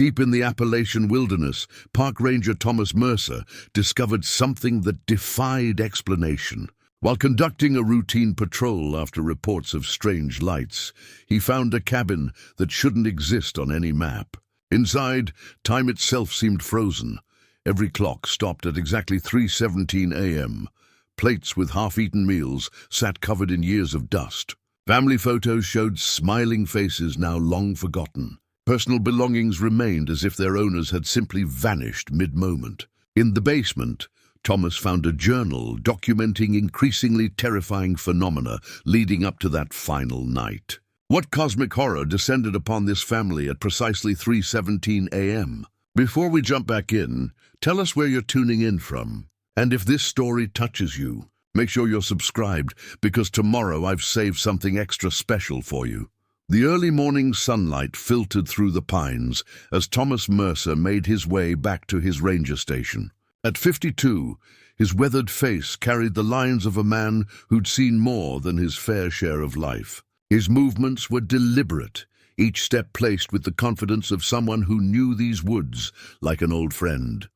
Deep in the Appalachian wilderness, Park Ranger Thomas Mercer discovered something that defied explanation. While conducting a routine patrol after reports of strange lights, he found a cabin that shouldn't exist on any map. Inside, time itself seemed frozen. Every clock stopped at exactly 3:17 a.m. Plates with half-eaten meals sat covered in years of dust. Family photos showed smiling faces now long forgotten. Personal belongings remained as if their owners had simply vanished mid-moment. In the basement, Thomas found a journal documenting increasingly terrifying phenomena leading up to that final night. What cosmic horror descended upon this family at precisely 3:17 a.m.? Before we jump back in, tell us where you're tuning in from. And if this story touches you, make sure you're subscribed, because tomorrow I've saved something extra special for you. The early morning sunlight filtered through the pines as Thomas Mercer made his way back to his ranger station. At 52, his weathered face carried the lines of a man who'd seen more than his fair share of life. His movements were deliberate, each step placed with the confidence of someone who knew these woods like an old friend.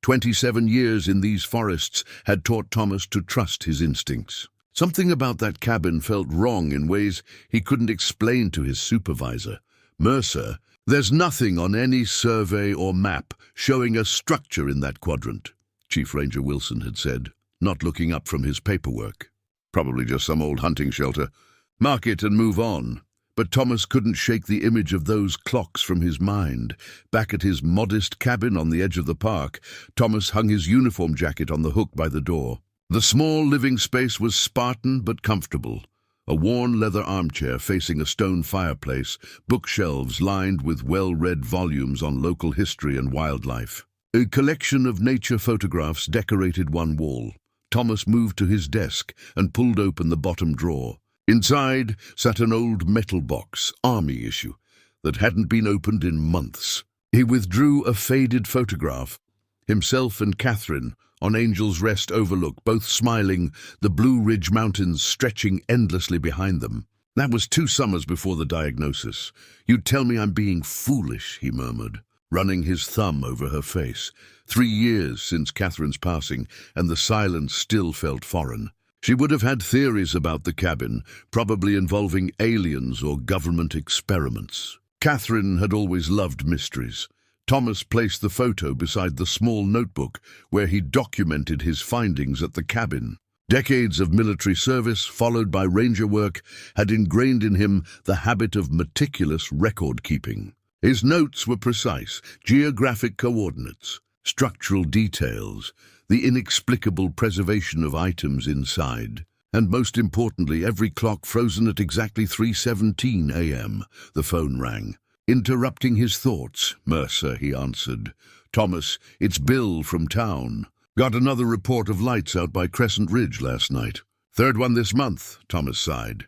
27 years in these forests had taught Thomas to trust his instincts. Something about that cabin felt wrong in ways he couldn't explain to his supervisor. "Mercer, there's nothing on any survey or map showing a structure in that quadrant," Chief Ranger Wilson had said, not looking up from his paperwork. "Probably just some old hunting shelter. Mark it and move on." But Thomas couldn't shake the image of those clocks from his mind. Back at his modest cabin on the edge of the park, Thomas hung his uniform jacket on the hook by the door. The small living space was Spartan but comfortable. A worn leather armchair facing a stone fireplace, bookshelves lined with well-read volumes on local history and wildlife. A collection of nature photographs decorated one wall. Thomas moved to his desk and pulled open the bottom drawer. Inside sat an old metal box, Army issue, that hadn't been opened in months. He withdrew a faded photograph, himself and Catherine, on Angel's Rest Overlook, both smiling, the Blue Ridge Mountains stretching endlessly behind them. "That was 2 summers before the diagnosis. You'd tell me I'm being foolish," he murmured, running his thumb over her face. 3 years since Catherine's passing, and the silence still felt foreign. She would have had theories about the cabin, probably involving aliens or government experiments. Catherine had always loved mysteries. Thomas placed the photo beside the small notebook where he documented his findings at the cabin. Decades of military service, followed by ranger work, had ingrained in him the habit of meticulous record-keeping. His notes were precise, geographic coordinates, structural details, the inexplicable preservation of items inside, and most importantly, every clock frozen at exactly 3:17 a.m. The phone rang. Interrupting his thoughts, "Mercer," he answered. "Thomas, it's Bill from town. Got another report of lights out by Crescent Ridge last night. 3rd one this month," Thomas sighed.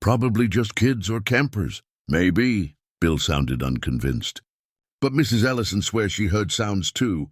"Probably just kids or campers." "Maybe," Bill sounded unconvinced. "But Mrs. Ellison swears she heard sounds too.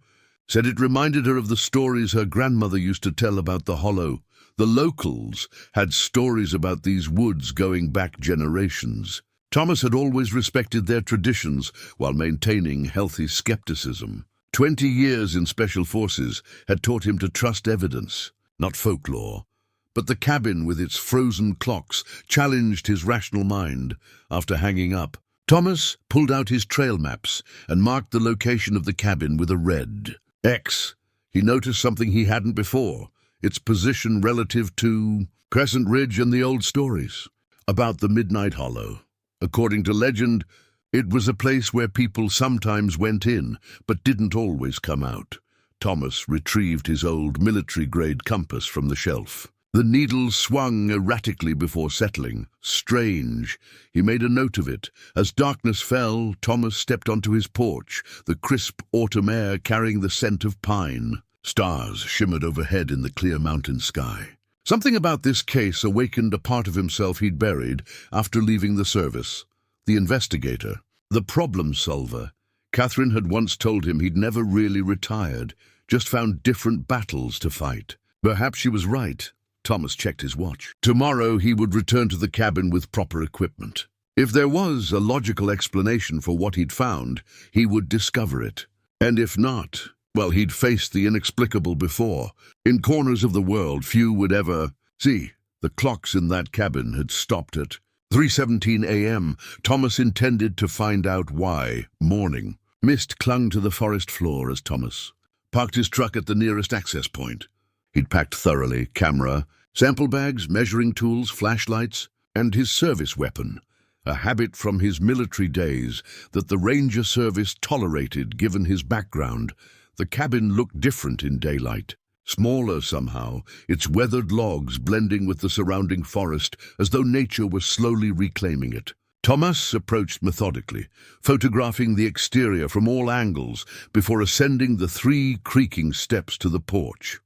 Said it reminded her of the stories her grandmother used to tell about the Hollow. The locals had stories about these woods going back generations." Thomas had always respected their traditions while maintaining healthy skepticism. 20 years in Special Forces had taught him to trust evidence, not folklore. But the cabin with its frozen clocks challenged his rational mind. After hanging up, Thomas pulled out his trail maps and marked the location of the cabin with a red X. He noticed something he hadn't before, its position relative to Crescent Ridge and the old stories about the Midnight Hollow. According to legend, it was a place where people sometimes went in, but didn't always come out. Thomas retrieved his old military-grade compass from the shelf. The needle swung erratically before settling. Strange. He made a note of it. As darkness fell, Thomas stepped onto his porch, the crisp autumn air carrying the scent of pine. Stars shimmered overhead in the clear mountain sky. Something about this case awakened a part of himself he'd buried after leaving the service. The investigator, the problem solver. Catherine had once told him he'd never really retired, just found different battles to fight. Perhaps she was right. Thomas checked his watch. Tomorrow he would return to the cabin with proper equipment. If there was a logical explanation for what he'd found, he would discover it. And if not, well, he'd faced the inexplicable before. In corners of the world, few would ever see. The clocks in that cabin had stopped at 3:17 a.m. Thomas intended to find out why. Morning. Mist clung to the forest floor as Thomas parked his truck at the nearest access point. He'd packed thoroughly: camera, sample bags, measuring tools, flashlights, and his service weapon, a habit from his military days that the Ranger Service tolerated given his background. The cabin looked different in daylight. Smaller somehow, its weathered logs blending with the surrounding forest as though nature was slowly reclaiming it. Thomas approached methodically, photographing the exterior from all angles before ascending the 3 creaking steps to the porch.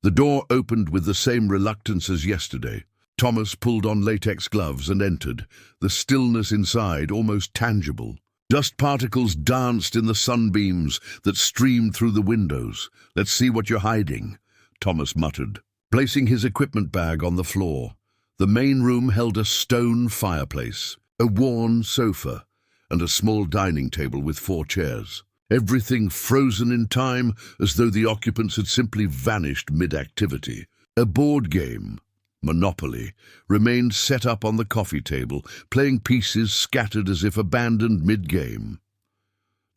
The door opened with the same reluctance as yesterday. Thomas pulled on latex gloves and entered, the stillness inside almost tangible. Dust particles danced in the sunbeams that streamed through the windows. "Let's see what you're hiding," Thomas muttered, placing his equipment bag on the floor. The main room held a stone fireplace, a worn sofa, and a small dining table with 4 chairs. Everything frozen in time, as though the occupants had simply vanished mid-activity. A board game, Monopoly, remained set up on the coffee table, playing pieces scattered as if abandoned mid-game.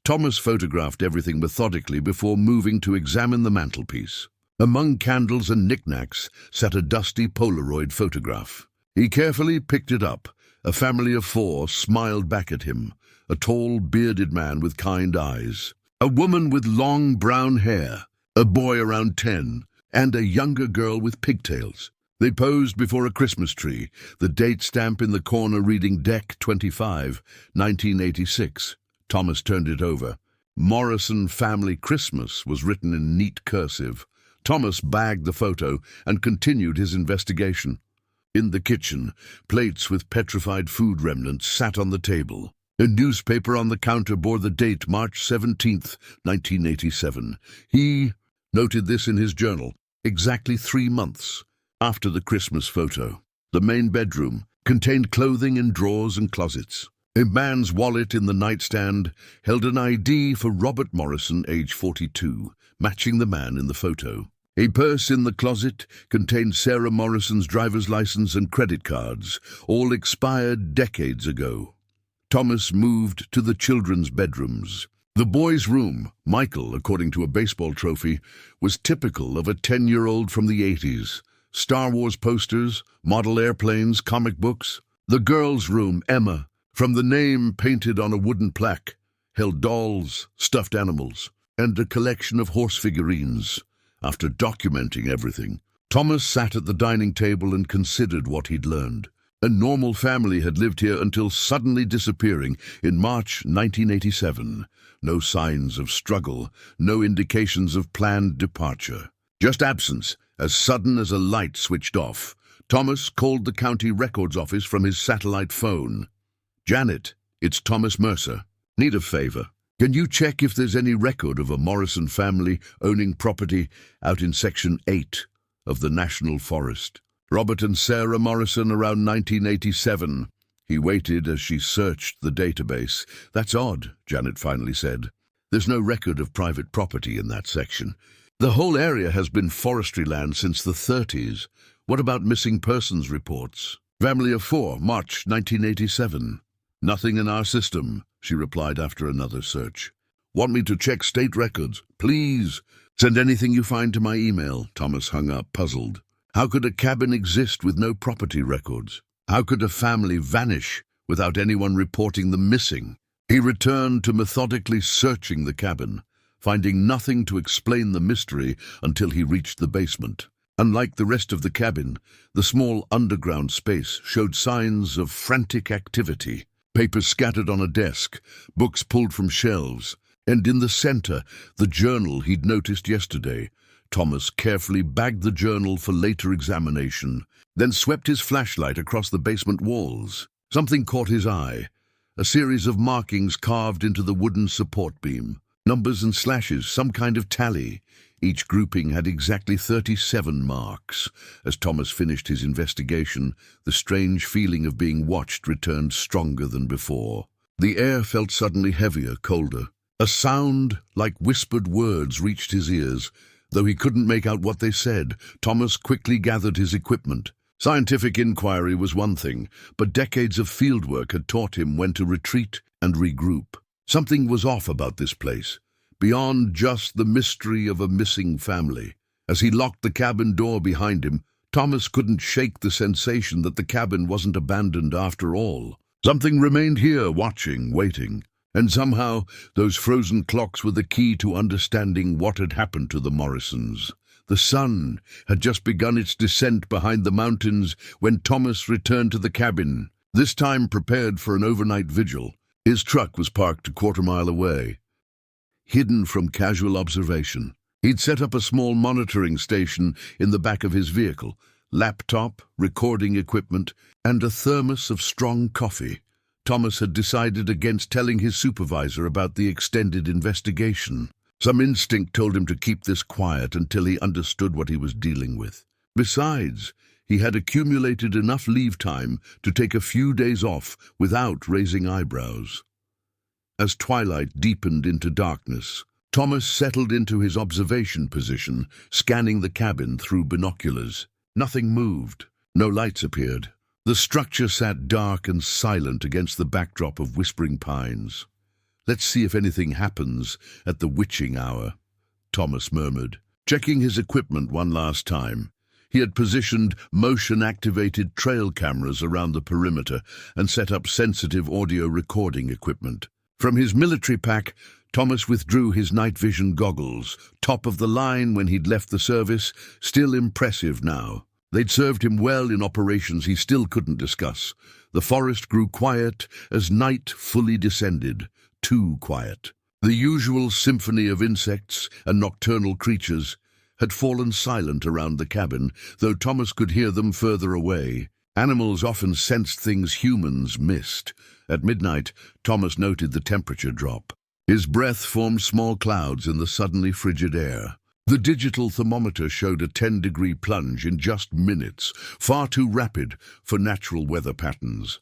Thomas photographed everything methodically before moving to examine the mantelpiece. Among candles and knickknacks sat a dusty Polaroid photograph. He carefully picked it up. A family of 4 smiled back at him, a tall, bearded man with kind eyes, a woman with long brown hair, a boy around 10, and a younger girl with pigtails. They posed before a Christmas tree, the date stamp in the corner reading Deck 25, 1986. Thomas turned it over. Morrison Family Christmas was written in neat cursive. Thomas bagged the photo and continued his investigation. In the kitchen, plates with petrified food remnants sat on the table. A newspaper on the counter bore the date March 17th, 1987. He noted this in his journal, exactly 3 months after the Christmas photo. The main bedroom contained clothing in drawers and closets. A man's wallet in the nightstand held an ID for Robert Morrison, age 42, matching the man in the photo. A purse in the closet contained Sarah Morrison's driver's license and credit cards, all expired decades ago. Thomas moved to the children's bedrooms. The boy's room, Michael, according to a baseball trophy, was typical of a 10-year-old from the 80s. Star Wars posters, model airplanes, comic books. The girl's room, Emma, from the name painted on a wooden plaque, held dolls, stuffed animals, and a collection of horse figurines. After documenting everything, Thomas sat at the dining table and considered what he'd learned. A normal family had lived here until suddenly disappearing in March 1987. No signs of struggle, no indications of planned departure. Just absence, as sudden as a light switched off. Thomas called the county records office from his satellite phone. "Janet, it's Thomas Mercer. Need a favor. Can you check if there's any record of a Morrison family owning property out in Section 8 of the National Forest? Robert and Sarah Morrison around 1987. He waited as she searched the database. "That's odd," Janet finally said. "There's no record of private property in that section. The whole area has been forestry land since the 30s. What about missing persons reports? Family of 4, March 1987. "Nothing in our system," she replied after another search. "Want me to check state records? Please. Send anything you find to my email." Thomas hung up, puzzled. How could a cabin exist with no property records? How could a family vanish without anyone reporting them missing? He returned to methodically searching the cabin, finding nothing to explain the mystery until he reached the basement. Unlike the rest of the cabin, the small underground space showed signs of frantic activity. Papers scattered on a desk, books pulled from shelves, and in the center, the journal he'd noticed yesterday. Thomas carefully bagged the journal for later examination, then swept his flashlight across the basement walls. Something caught his eye, a series of markings carved into the wooden support beam. Numbers and slashes, some kind of tally. Each grouping had exactly 37 marks. As Thomas finished his investigation, the strange feeling of being watched returned stronger than before. The air felt suddenly heavier, colder. A sound like whispered words reached his ears. Though he couldn't make out what they said, Thomas quickly gathered his equipment. Scientific inquiry was one thing, but decades of fieldwork had taught him when to retreat and regroup. Something was off about this place, beyond just the mystery of a missing family. As he locked the cabin door behind him, Thomas couldn't shake the sensation that the cabin wasn't abandoned after all. Something remained here, watching, waiting. And somehow, those frozen clocks were the key to understanding what had happened to the Morrisons. The sun had just begun its descent behind the mountains when Thomas returned to the cabin, this time prepared for an overnight vigil. His truck was parked a quarter-mile away, hidden from casual observation. He'd set up a small monitoring station in the back of his vehicle, laptop, recording equipment, and a thermos of strong coffee. Thomas had decided against telling his supervisor about the extended investigation. Some instinct told him to keep this quiet until he understood what he was dealing with. Besides, he had accumulated enough leave time to take a few days off without raising eyebrows. As twilight deepened into darkness, Thomas settled into his observation position, scanning the cabin through binoculars. Nothing moved. No lights appeared. The structure sat dark and silent against the backdrop of whispering pines. "Let's see if anything happens at the witching hour," Thomas murmured, checking his equipment one last time. He had positioned motion-activated trail cameras around the perimeter and set up sensitive audio recording equipment. From his military pack, Thomas withdrew his night vision goggles, top of the line when he'd left the service, still impressive now. They'd served him well in operations he still couldn't discuss. The forest grew quiet as night fully descended, too quiet. The usual symphony of insects and nocturnal creatures had fallen silent around the cabin, though Thomas could hear them further away. Animals often sensed things humans missed. At midnight, Thomas noted the temperature drop. His breath formed small clouds in the suddenly frigid air. The digital thermometer showed a 10-degree plunge in just minutes, far too rapid for natural weather patterns.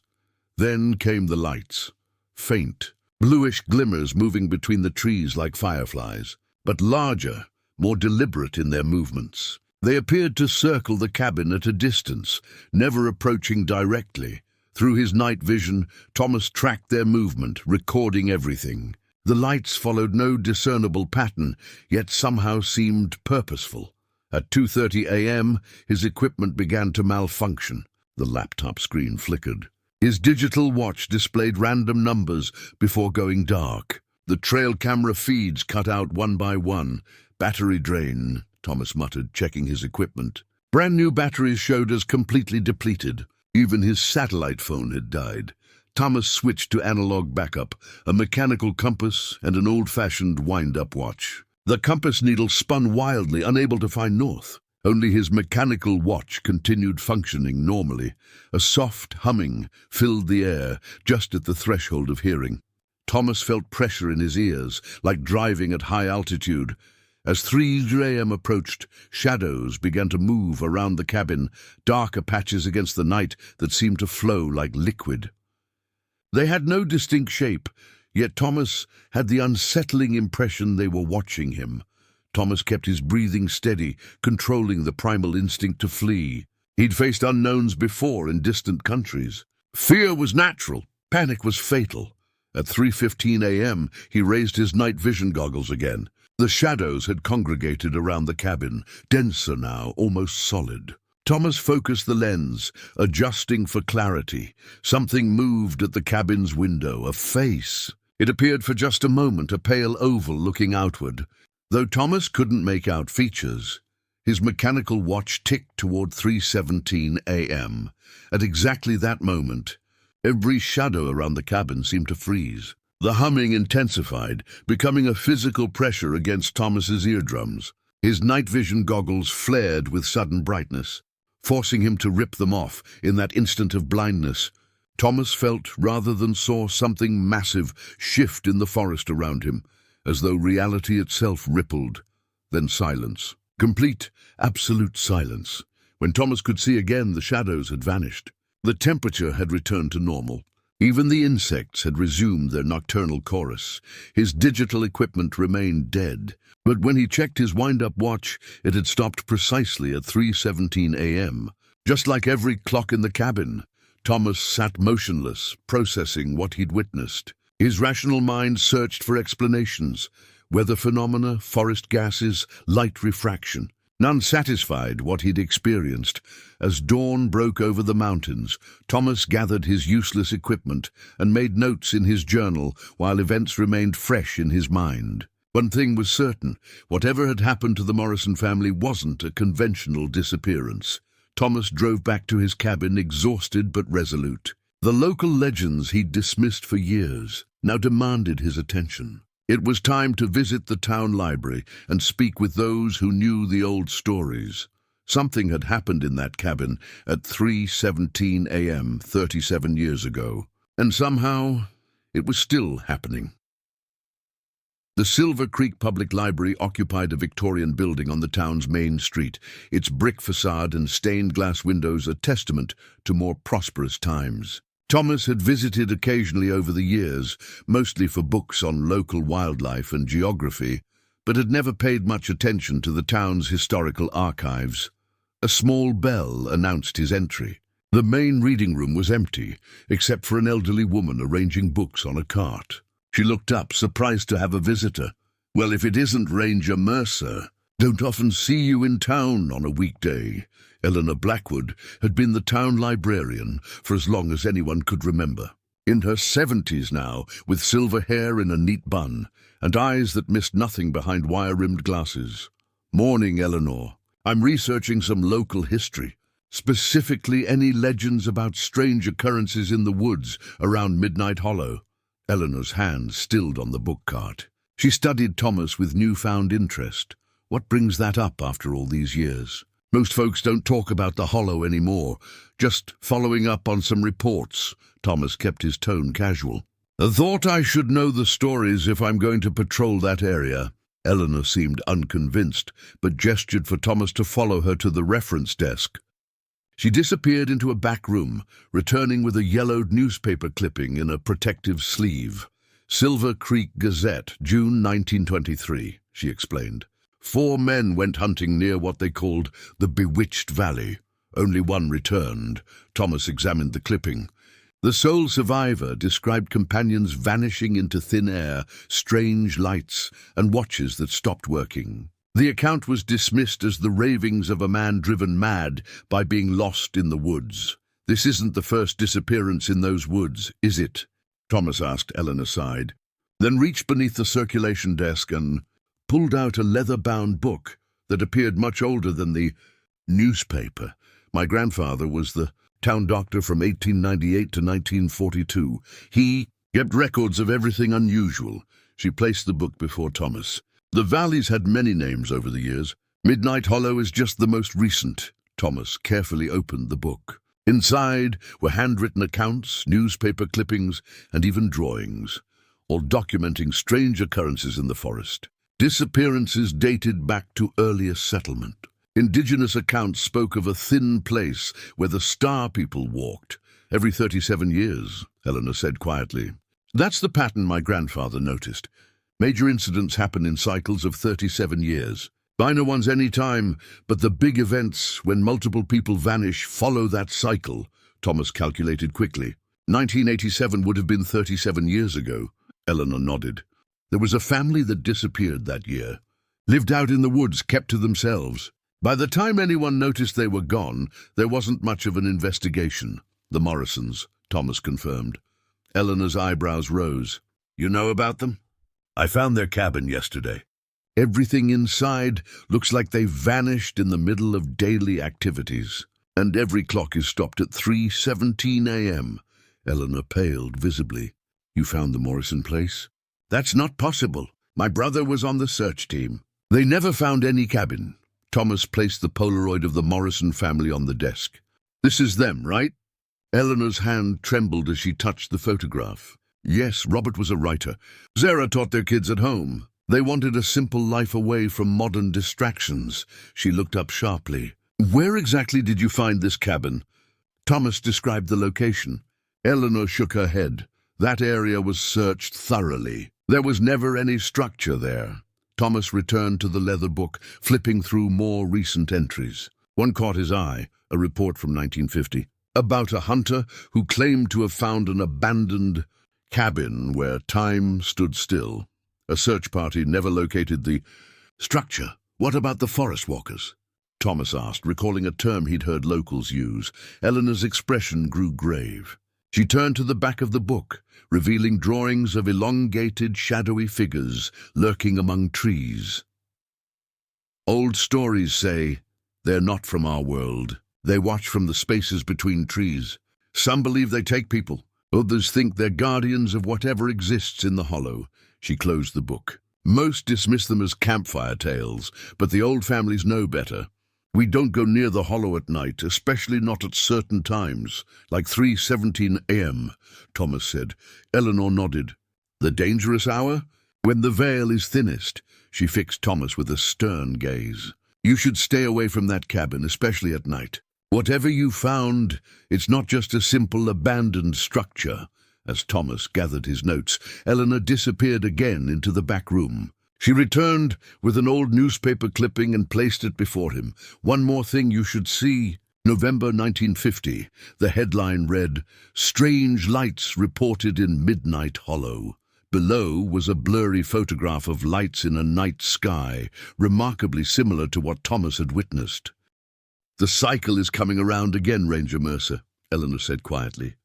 Then came the lights. Faint, bluish glimmers moving between the trees like fireflies, but larger, more deliberate in their movements. They appeared to circle the cabin at a distance, never approaching directly. Through his night vision, Thomas tracked their movement, recording everything. The lights followed no discernible pattern, yet somehow seemed purposeful. At 2:30 a.m., his equipment began to malfunction. The laptop screen flickered. His digital watch displayed random numbers before going dark. The trail camera feeds cut out one by one. "Battery drain," Thomas muttered, checking his equipment. Brand new batteries showed as completely depleted. Even his satellite phone had died. Thomas switched to analog backup, a mechanical compass and an old-fashioned wind-up watch. The compass needle spun wildly, unable to find north. Only his mechanical watch continued functioning normally. A soft humming filled the air, just at the threshold of hearing. Thomas felt pressure in his ears, like driving at high altitude. As 3 a.m. approached, shadows began to move around the cabin, darker patches against the night that seemed to flow like liquid. They had no distinct shape, yet Thomas had the unsettling impression they were watching him. Thomas kept his breathing steady, controlling the primal instinct to flee. He'd faced unknowns before in distant countries. Fear was natural, panic was fatal. At 3:15 a.m., he raised his night vision goggles again. The shadows had congregated around the cabin, denser now, almost solid. Thomas focused the lens, adjusting for clarity. Something moved at the cabin's window, a face. It appeared for just a moment, a pale oval looking outward. Though Thomas couldn't make out features, his mechanical watch ticked toward 3:17 a.m. At exactly that moment, every shadow around the cabin seemed to freeze. The humming intensified, becoming a physical pressure against Thomas's eardrums. His night vision goggles flared with sudden brightness, forcing him to rip them off in that instant of blindness. Thomas felt, rather than saw, something massive shift in the forest around him. as though reality itself rippled. Then silence. Complete, absolute silence. When Thomas could see again, the shadows had vanished. The temperature had returned to normal. Even the insects had resumed their nocturnal chorus. His digital equipment remained dead. But when he checked his wind-up watch, it had stopped precisely at 3:17 a.m. Just like every clock in the cabin, Thomas sat motionless, processing what he'd witnessed. His rational mind searched for explanations. Weather phenomena, forest gases, light refraction. None satisfied what he'd experienced. As dawn broke over the mountains, Thomas gathered his useless equipment and made notes in his journal while events remained fresh in his mind. One thing was certain: whatever had happened to the Morrison family wasn't a conventional disappearance. Thomas drove back to his cabin, exhausted but resolute. The local legends he'd dismissed for years now demanded his attention. It was time to visit the town library and speak with those who knew the old stories. Something had happened in that cabin at 3:17 a.m. 37 years ago, and somehow it was still happening. The Silver Creek Public Library occupied a Victorian building on the town's main street, its brick facade and stained glass windows a testament to more prosperous times. Thomas had visited occasionally over the years, mostly for books on local wildlife and geography, but had never paid much attention to the town's historical archives. A small bell announced his entry. The main reading room was empty, except for an elderly woman arranging books on a cart. She looked up, surprised to have a visitor. "Well, if it isn't Ranger Mercer. Don't often see you in town on a weekday." Eleanor Blackwood had been the town librarian for as long as anyone could remember. In her 70s now, with silver hair in a neat bun, and eyes that missed nothing behind wire-rimmed glasses. "Morning, Eleanor. I'm researching some local history, specifically any legends about strange occurrences in the woods around Midnight Hollow." Eleanor's hand stilled on the book cart. She studied Thomas with newfound interest. What brings that up after all these years? "Most folks don't talk about the Hollow anymore. Just following up on some reports." Thomas kept his tone casual. "I thought I should know the stories if I'm going to patrol that area." Eleanor seemed unconvinced, but gestured for Thomas to follow her to the reference desk. She disappeared into a back room, returning with a yellowed newspaper clipping in a protective sleeve. "Silver Creek Gazette, June 1923, she explained. 4 men went hunting near what they called the Bewitched Valley. Only one returned." Thomas examined the clipping. The sole survivor described companions vanishing into thin air, strange lights, and watches that stopped working. The account was dismissed as the ravings of a man driven mad by being lost in the woods. "This isn't the first disappearance in those woods, is it?" Thomas asked. Eleanor sighed, then reached beneath the circulation desk and pulled out a leather-bound book that appeared much older than the newspaper. "My grandfather was the town doctor from 1898 to 1942. He kept records of everything unusual." She placed the book before Thomas. "The valley's had many names over the years. Midnight Hollow is just the most recent." Thomas carefully opened the book. Inside were handwritten accounts, newspaper clippings, and even drawings, all documenting strange occurrences in the forest. Disappearances dated back to earlier settlement. Indigenous accounts spoke of a thin place where the Star people walked. "Every 37 years, Eleanor said quietly. "That's the pattern my grandfather noticed. Major incidents happen in cycles of 37 years. Minor ones any time, but the big events, when multiple people vanish, follow that cycle." Thomas calculated quickly. 1987 would have been 37 years ago. Eleanor nodded. "There was a family that disappeared that year. Lived out in the woods, kept to themselves. By the time anyone noticed they were gone, there wasn't much of an investigation." "The Morrisons," Thomas confirmed. Eleanor's eyebrows rose. "You know about them?" "I found their cabin yesterday. Everything inside looks like they vanished in the middle of daily activities. And every clock is stopped at 3:17 a.m. Eleanor paled visibly. "You found the Morrison place?" "That's not possible. My brother was on the search team." "They never found any cabin." Thomas placed the Polaroid of the Morrison family on the desk. "This is them, right?" Eleanor's hand trembled as she touched the photograph. Yes, Robert was a writer. Sarah taught their kids at home. They wanted a simple life away from modern distractions. She looked up sharply. Where exactly did you find this cabin? Thomas described the location. Eleanor shook her head. That area was searched thoroughly. There was never any structure there. Thomas returned to the leather book, flipping through more recent entries. One caught his eye, a report from 1950, about a hunter who claimed to have found an abandoned cabin where time stood still. A search party never located the structure. What about the forest walkers? Thomas asked, recalling a term he'd heard locals use. Eleanor's expression grew grave. She turned to the back of the book, revealing drawings of elongated, shadowy figures lurking among trees. Old stories say they're not from our world. They watch from the spaces between trees. Some believe they take people. Others think they're guardians of whatever exists in the hollow. She closed the book. Most dismiss them as campfire tales, but the old families know better. We don't go near the hollow at night, especially not at certain times, like 3:17 a.m., Thomas said. Eleanor nodded. The dangerous hour? When the veil is thinnest. She fixed Thomas with a stern gaze. You should stay away from that cabin, especially at night. Whatever you found, it's not just a simple abandoned structure. As Thomas gathered his notes, Eleanor disappeared again into the back room. She returned with an old newspaper clipping and placed it before him. One more thing you should see. November 1950. The headline read, "Strange lights reported in Midnight Hollow." Below was a blurry photograph of lights in a night sky, remarkably similar to what Thomas had witnessed. The cycle is coming around again, Ranger Mercer, Eleanor said quietly.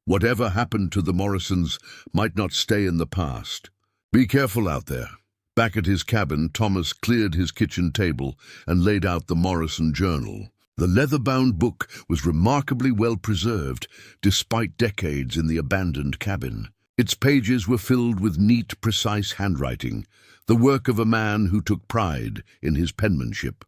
Whatever happened to the Morrisons might not stay in the past. Be careful out there. Back at his cabin, Thomas cleared his kitchen table and laid out the Morrison journal. The leather-bound book was remarkably well preserved, despite decades in the abandoned cabin. Its pages were filled with neat, precise handwriting, the work of a man who took pride in his penmanship.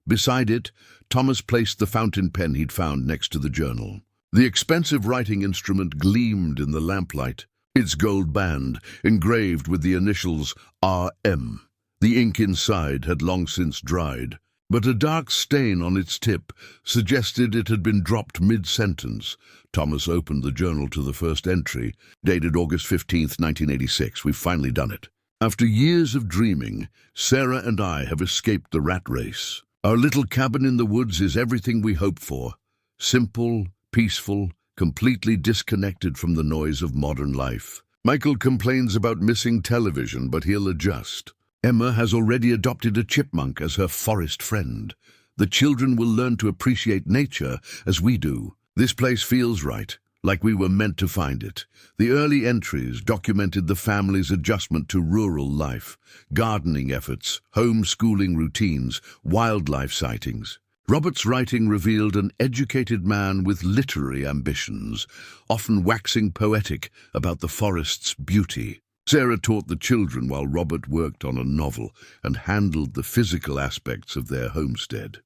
Beside it, Thomas placed the fountain pen he'd found next to the journal. The expensive writing instrument gleamed in the lamplight, its gold band engraved with the initials R.M. The ink inside had long since dried, but a dark stain on its tip suggested it had been dropped mid-sentence. Thomas opened the journal to the first entry, dated August 15th, 1986. We've finally done it. After years of dreaming, Sarah and I have escaped the rat race. Our little cabin in the woods is everything we hoped for. Simple, peaceful, completely disconnected from the noise of modern life. Michael complains about missing television, but he'll adjust. Emma has already adopted a chipmunk as her forest friend. The children will learn to appreciate nature as we do. This place feels right, like we were meant to find it. The early entries documented the family's adjustment to rural life, gardening efforts, homeschooling routines, wildlife sightings. Robert's writing revealed an educated man with literary ambitions, often waxing poetic about the forest's beauty. Sarah taught the children while Robert worked on a novel and handled the physical aspects of their homestead.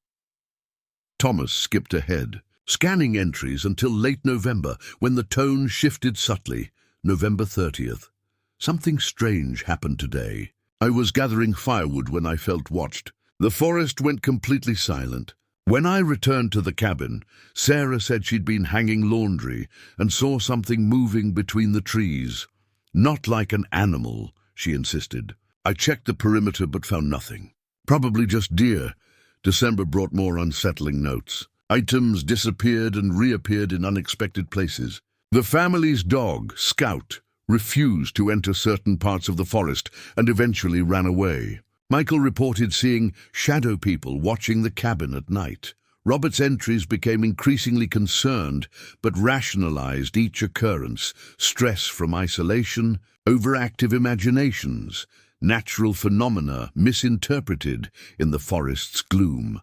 Thomas skipped ahead, scanning entries until late November, when the tone shifted subtly. November 30th. Something strange happened today. I was gathering firewood when I felt watched. The forest went completely silent. When I returned to the cabin, Sarah said she'd been hanging laundry and saw something moving between the trees. Not like an animal, she insisted. I checked the perimeter but found nothing. Probably just deer. December brought more unsettling notes. Items disappeared and reappeared in unexpected places. The family's dog, Scout, refused to enter certain parts of the forest and eventually ran away. Michael reported seeing shadow people watching the cabin at night. Robert's entries became increasingly concerned, but rationalized each occurrence: stress from isolation, overactive imaginations, natural phenomena misinterpreted in the forest's gloom.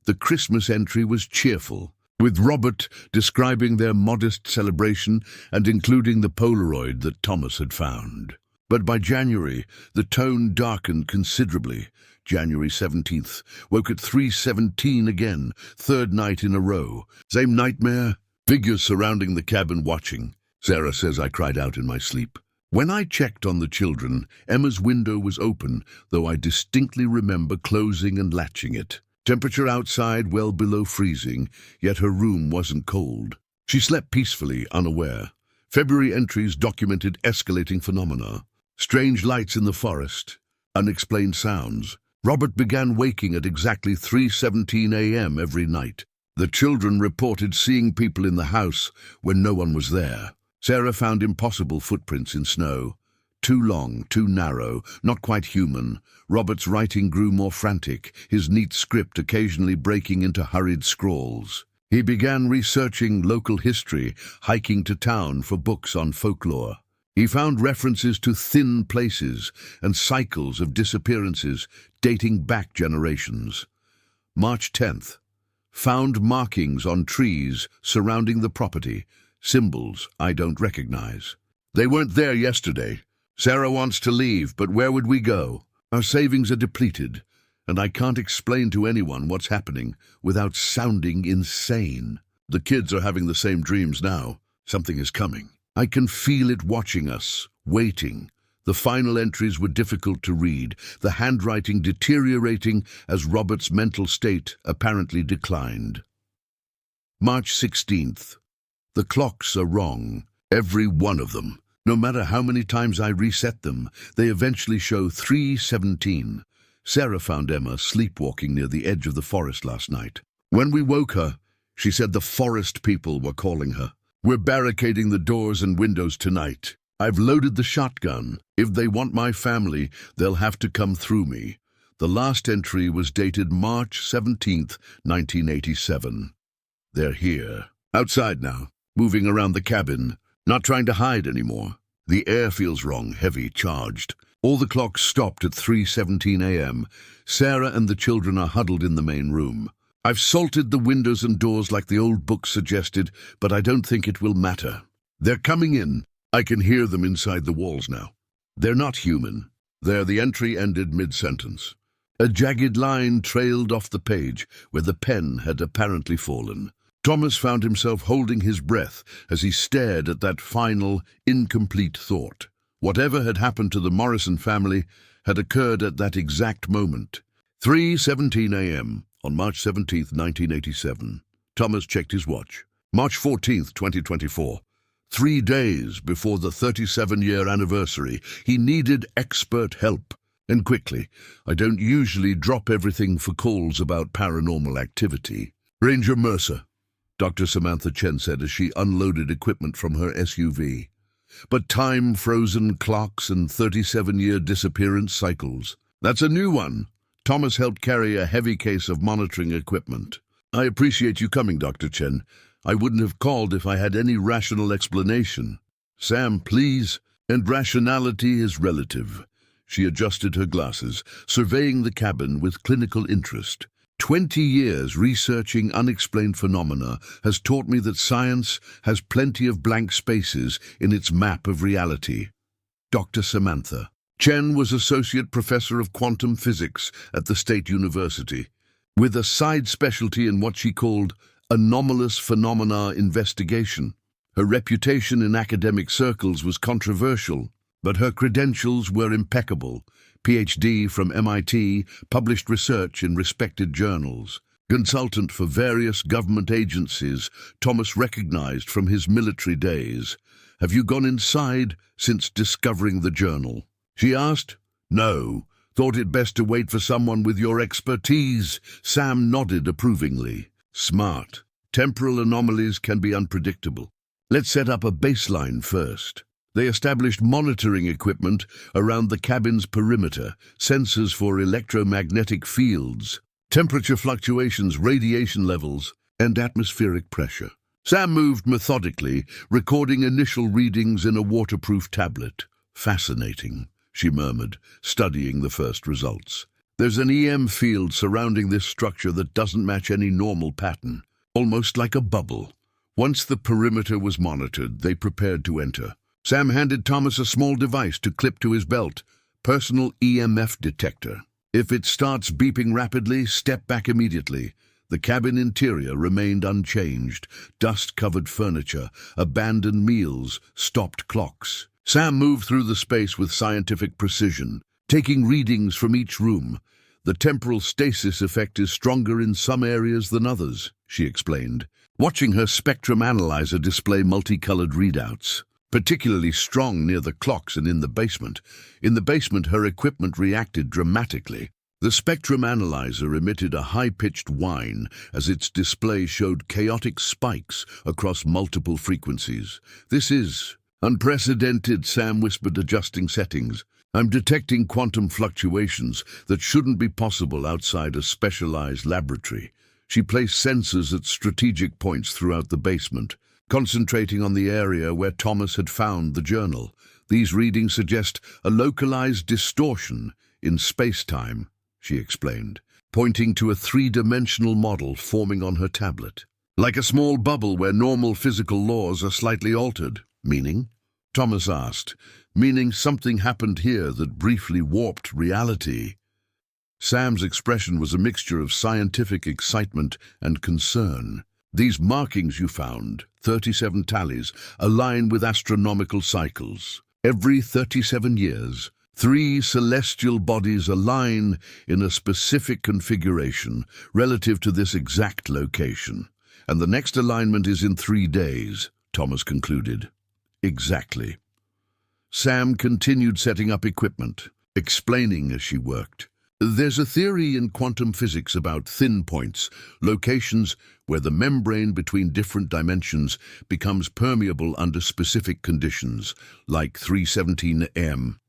The Christmas entry was cheerful, with Robert describing their modest celebration and including the Polaroid that Thomas had found. But by January, the tone darkened considerably. January 17th, woke at 3:17 again, third night in a row. Same nightmare, figures surrounding the cabin watching. Sarah says I cried out in my sleep. When I checked on the children, Emma's window was open, though I distinctly remember closing and latching it. Temperature outside well below freezing, yet her room wasn't cold. She slept peacefully, unaware. February entries documented escalating phenomena. Strange lights in the forest, unexplained sounds. Robert began waking at exactly 3:17 a.m. every night. The children reported seeing people in the house when no one was there. Sarah found impossible footprints in snow. Too long, too narrow, not quite human. Robert's writing grew more frantic, his neat script occasionally breaking into hurried scrawls. He began researching local history, hiking to town for books on folklore. He found references to thin places and cycles of disappearances dating back generations. March 10th. Found markings on trees surrounding the property, symbols I don't recognize. They weren't there yesterday. Sarah wants to leave, but where would we go? Our savings are depleted, and I can't explain to anyone what's happening without sounding insane. The kids are having the same dreams now. Something is coming. I can feel it watching us, waiting. The final entries were difficult to read, the handwriting deteriorating as Robert's mental state apparently declined. March 16th. The clocks are wrong, every one of them. No matter how many times I reset them, they eventually show 3:17. Sarah found Emma sleepwalking near the edge of the forest last night. When we woke her, she said the forest people were calling her. We're barricading the doors and windows tonight. I've loaded the shotgun. If they want my family, they'll have to come through me. The last entry was dated March 17th, 1987. They're here. Outside now, moving around the cabin, not trying to hide anymore. The air feels wrong, heavy, charged. All the clocks stopped at 3:17 a.m. Sarah and the children are huddled in the main room. I've salted the windows and doors like the old book suggested, but I don't think it will matter. They're coming in. I can hear them inside the walls now. They're not human. There the entry ended mid-sentence. A jagged line trailed off the page where the pen had apparently fallen. Thomas found himself holding his breath as he stared at that final, incomplete thought. Whatever had happened to the Morrison family had occurred at that exact moment. 3:17 a.m. on March 17th, 1987. Thomas checked his watch. March 14th, 2024. 3 days before the 37-year anniversary, he needed expert help. And quickly. I don't usually drop everything for calls about paranormal activity. Ranger Mercer, Dr. Samantha Chen said as she unloaded equipment from her SUV. But time-frozen clocks and 37-year disappearance cycles. That's a new one. Thomas helped carry a heavy case of monitoring equipment. I appreciate you coming, Dr. Chen. I wouldn't have called if I had any rational explanation. Sam, please. And rationality is relative. She adjusted her glasses, surveying the cabin with clinical interest. 20 years researching unexplained phenomena has taught me that science has plenty of blank spaces in its map of reality. Dr. Samantha Chen was Associate Professor of Quantum Physics at the State University, with a side specialty in what she called anomalous phenomena investigation. Her reputation in academic circles was controversial, but her credentials were impeccable. PhD from MIT, published research in respected journals. Consultant for various government agencies, Thomas recognized from his military days. Have you gone inside since discovering the journal? She asked. No. Thought it best to wait for someone with your expertise. Sam nodded approvingly. Smart. Temporal anomalies can be unpredictable. Let's set up a baseline first. They established monitoring equipment around the cabin's perimeter, sensors for electromagnetic fields, temperature fluctuations, radiation levels, and atmospheric pressure. Sam moved methodically, recording initial readings in a waterproof tablet. Fascinating, she murmured, studying the first results. There's an EM field surrounding this structure that doesn't match any normal pattern, almost like a bubble. Once the perimeter was monitored, they prepared to enter. Sam handed Thomas a small device to clip to his belt, personal EMF detector. If it starts beeping rapidly, step back immediately. The cabin interior remained unchanged: dust-covered furniture, abandoned meals, stopped clocks. Sam moved through the space with scientific precision, taking readings from each room. The temporal stasis effect is stronger in some areas than others, she explained, watching her spectrum analyzer display multicolored readouts. Particularly strong near the clocks and in the basement. In the basement, her equipment reacted dramatically. The spectrum analyzer emitted a high-pitched whine as its display showed chaotic spikes across multiple frequencies. "This is unprecedented," Sam whispered, adjusting settings. "I'm detecting quantum fluctuations that shouldn't be possible outside a specialized laboratory." She placed sensors at strategic points throughout the basement, concentrating on the area where Thomas had found the journal. "These readings suggest a localized distortion in space-time," she explained, pointing to a three-dimensional model forming on her tablet. "Like a small bubble where normal physical laws are slightly altered." "Meaning?" Thomas asked. "Meaning something happened here that briefly warped reality." Sam's expression was a mixture of scientific excitement and concern. "These markings you found, 37 tallies, align with astronomical cycles. Every 37 years, 3 celestial bodies align in a specific configuration relative to this exact location. And the next alignment is in 3 days, Thomas concluded. "Exactly." Sam continued setting up equipment, explaining as she worked. "There's a theory in quantum physics about thin points, locations where the membrane between different dimensions becomes permeable under specific conditions, like 317 M.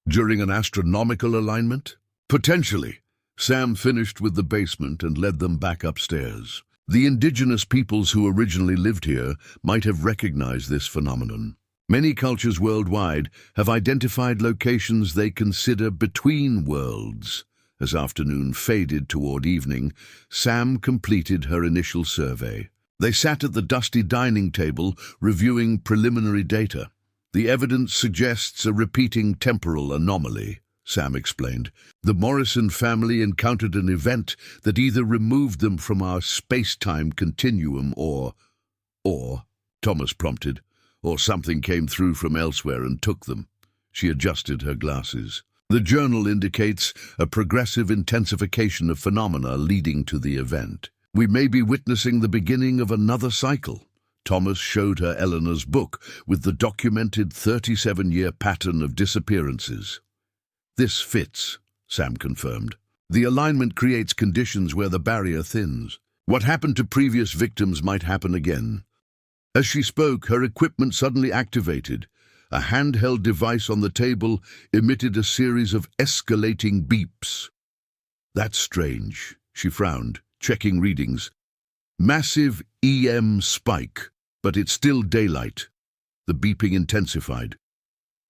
During an astronomical alignment? Potentially." Sam finished with the basement and led them back upstairs. The indigenous peoples who originally lived here might have recognized this phenomenon. Many cultures worldwide have identified locations they consider between worlds. As afternoon faded toward evening, Sam completed her initial survey. They sat at the dusty dining table, reviewing preliminary data. "The evidence suggests a repeating temporal anomaly," Sam explained. "The Morrison family encountered an event that either removed them from our space-time continuum or, Thomas prompted, or something came through from elsewhere and took them." She adjusted her glasses. "The journal indicates a progressive intensification of phenomena leading to the event. We may be witnessing the beginning of another cycle." Thomas showed her Eleanor's book with the documented 37-year pattern of disappearances. "This fits," Sam confirmed. "The alignment creates conditions where the barrier thins. What happened to previous victims might happen again." As she spoke, her equipment suddenly activated. A handheld device on the table emitted a series of escalating beeps. "That's strange," she frowned, checking readings. "Massive EM spike, but it's still daylight." The beeping intensified.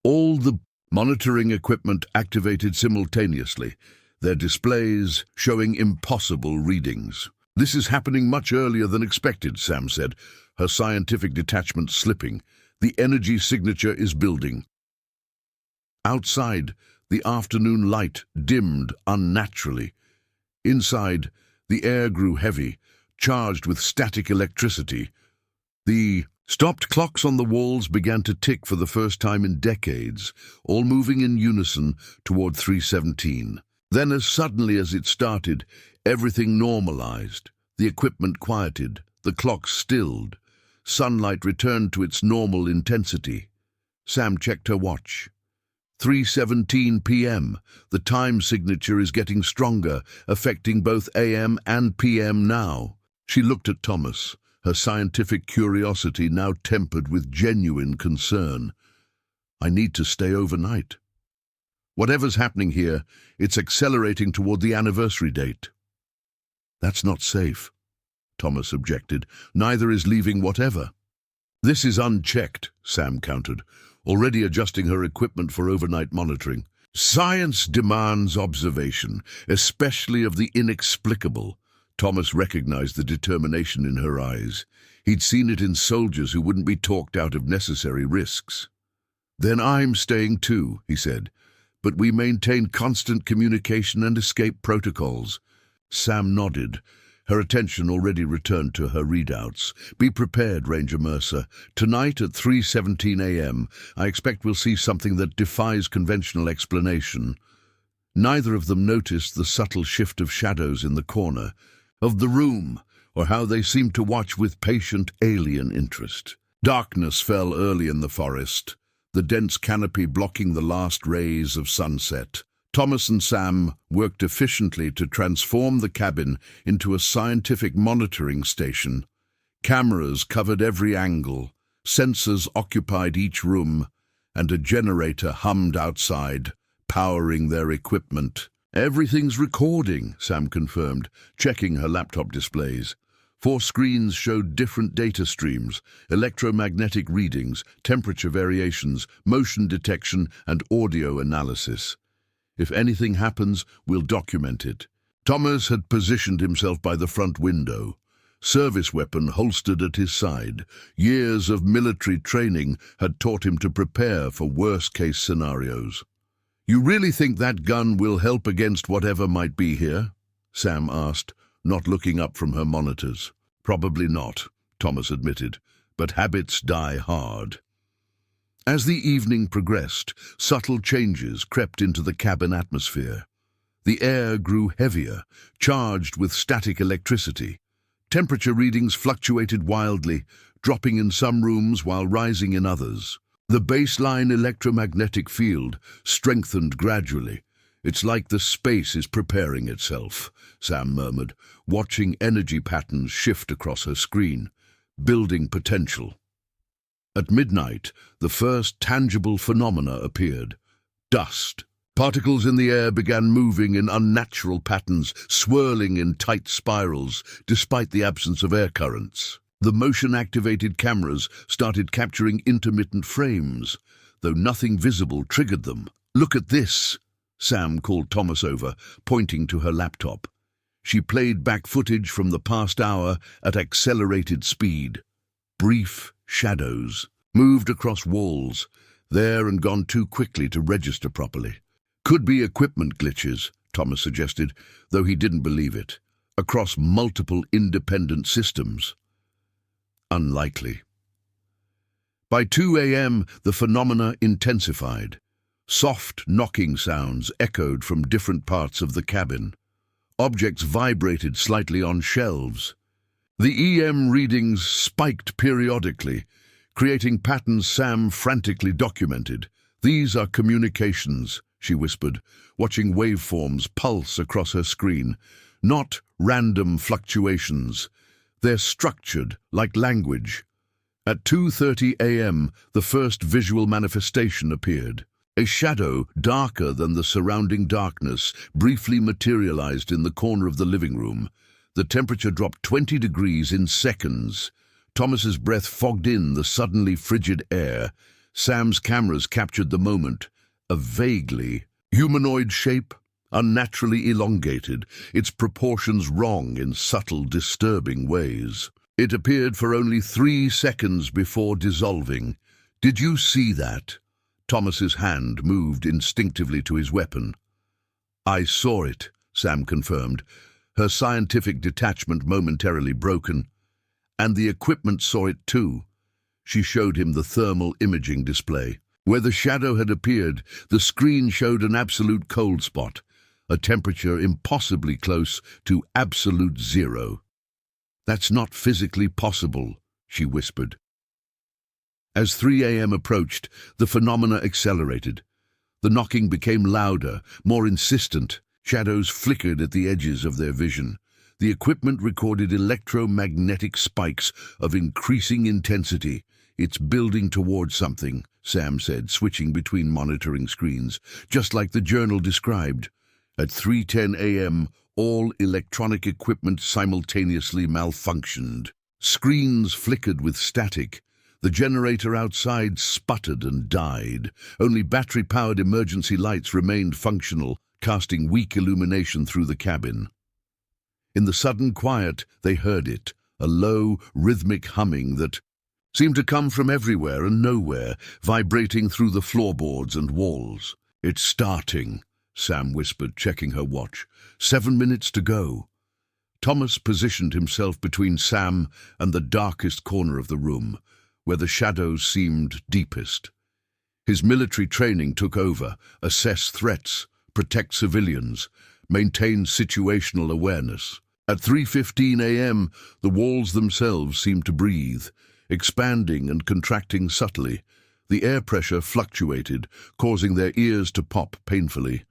All the monitoring equipment activated simultaneously, their displays showing impossible readings. "This is happening much earlier than expected," Sam said, her scientific detachment slipping. "The energy signature is building." Outside, the afternoon light dimmed unnaturally. Inside, the air grew heavy, charged with static electricity. The stopped clocks on the walls began to tick for the first time in decades, all moving in unison toward 317. Then, as suddenly as it started, everything normalized. The equipment quieted, the clocks stilled. Sunlight returned to its normal intensity. Sam checked her watch. 3:17 p.m. The time signature is getting stronger, affecting both AM and PM now. She looked at Thomas, her scientific curiosity now tempered with genuine concern. "I need to stay overnight. Whatever's happening here, it's accelerating toward the anniversary date." "That's not safe," Thomas objected. "Neither is leaving whatever." "This is unchecked," Sam countered, already adjusting her equipment for overnight monitoring. "Science demands observation, especially of the inexplicable." Thomas recognized the determination in her eyes. He'd seen it in soldiers who wouldn't be talked out of necessary risks. "Then I'm staying too," he said, "but we maintain constant communication and escape protocols." Sam nodded, Her attention already returned to her readouts. "Be prepared, Ranger Mercer. Tonight at 3:17 a.m., I expect we'll see something that defies conventional explanation." Neither of them noticed the subtle shift of shadows in the corner of the room, or how they seemed to watch with patient alien interest. Darkness fell early in the forest, the dense canopy blocking the last rays of sunset. Thomas and Sam worked efficiently to transform the cabin into a scientific monitoring station. Cameras covered every angle, sensors occupied each room, and a generator hummed outside, powering their equipment. "Everything's recording," Sam confirmed, checking her laptop displays. 4 screens showed different data streams: electromagnetic readings, temperature variations, motion detection, and audio analysis. "If anything happens, we'll document it." Thomas had positioned himself by the front window, service weapon holstered at his side. Years of military training had taught him to prepare for worst-case scenarios. "You really think that gun will help against whatever might be here?" Sam asked, not looking up from her monitors. "Probably not," Thomas admitted, "but habits die hard." As the evening progressed, subtle changes crept into the cabin atmosphere. The air grew heavier, charged with static electricity. Temperature readings fluctuated wildly, dropping in some rooms while rising in others. The baseline electromagnetic field strengthened gradually. "It's like the space is preparing itself," Sam murmured, watching energy patterns shift across her screen, building potential. At midnight, the first tangible phenomena appeared. Dust. Particles in the air began moving in unnatural patterns, swirling in tight spirals, despite the absence of air currents. The motion-activated cameras started capturing intermittent frames, though nothing visible triggered them. "Look at this," Sam called Thomas over, pointing to her laptop. She played back footage from the past hour at accelerated speed. Brief shadows moved across walls, there and gone too quickly to register properly. "Could be equipment glitches," Thomas suggested, though he didn't believe it. "Across multiple independent systems." Unlikely. By 2 a.m., the phenomena intensified. Soft knocking sounds echoed from different parts of the cabin. Objects vibrated slightly on shelves. The EM readings spiked periodically, creating patterns Sam frantically documented. "These are communications," she whispered, watching waveforms pulse across her screen. "Not random fluctuations. They're structured, like language." At 2:30 a.m., the first visual manifestation appeared. A shadow, darker than the surrounding darkness, briefly materialized in the corner of the living room. The temperature dropped 20 degrees in seconds. Thomas's breath fogged in the suddenly frigid air. Sam's cameras captured the moment. A vaguely humanoid shape, unnaturally elongated, its proportions wrong in subtle, disturbing ways. It appeared for only 3 seconds before dissolving. "Did you see that?" Thomas's hand moved instinctively to his weapon. "I saw it," Sam confirmed, her scientific detachment momentarily broken. "And the equipment saw it too." She showed him the thermal imaging display. Where the shadow had appeared, the screen showed an absolute cold spot, a temperature impossibly close to absolute zero. "That's not physically possible," she whispered. As 3 a.m. approached, the phenomena accelerated. The knocking became louder, more insistent. Shadows flickered at the edges of their vision. The equipment recorded electromagnetic spikes of increasing intensity. "It's building towards something," Sam said, switching between monitoring screens, "just like the journal described." At 3:10 a.m., all electronic equipment simultaneously malfunctioned. Screens flickered with static. The generator outside sputtered and died. Only battery-powered emergency lights remained functional, casting weak illumination through the cabin. In the sudden quiet, they heard it, a low, rhythmic humming that seemed to come from everywhere and nowhere, vibrating through the floorboards and walls. "It's starting," Sam whispered, checking her watch. 7 minutes to go. Thomas positioned himself between Sam and the darkest corner of the room, where the shadows seemed deepest. His military training took over: assess threats, protect civilians, maintain situational awareness. At 3:15 a.m., the walls themselves seemed to breathe, expanding and contracting subtly. The air pressure fluctuated, causing their ears to pop painfully.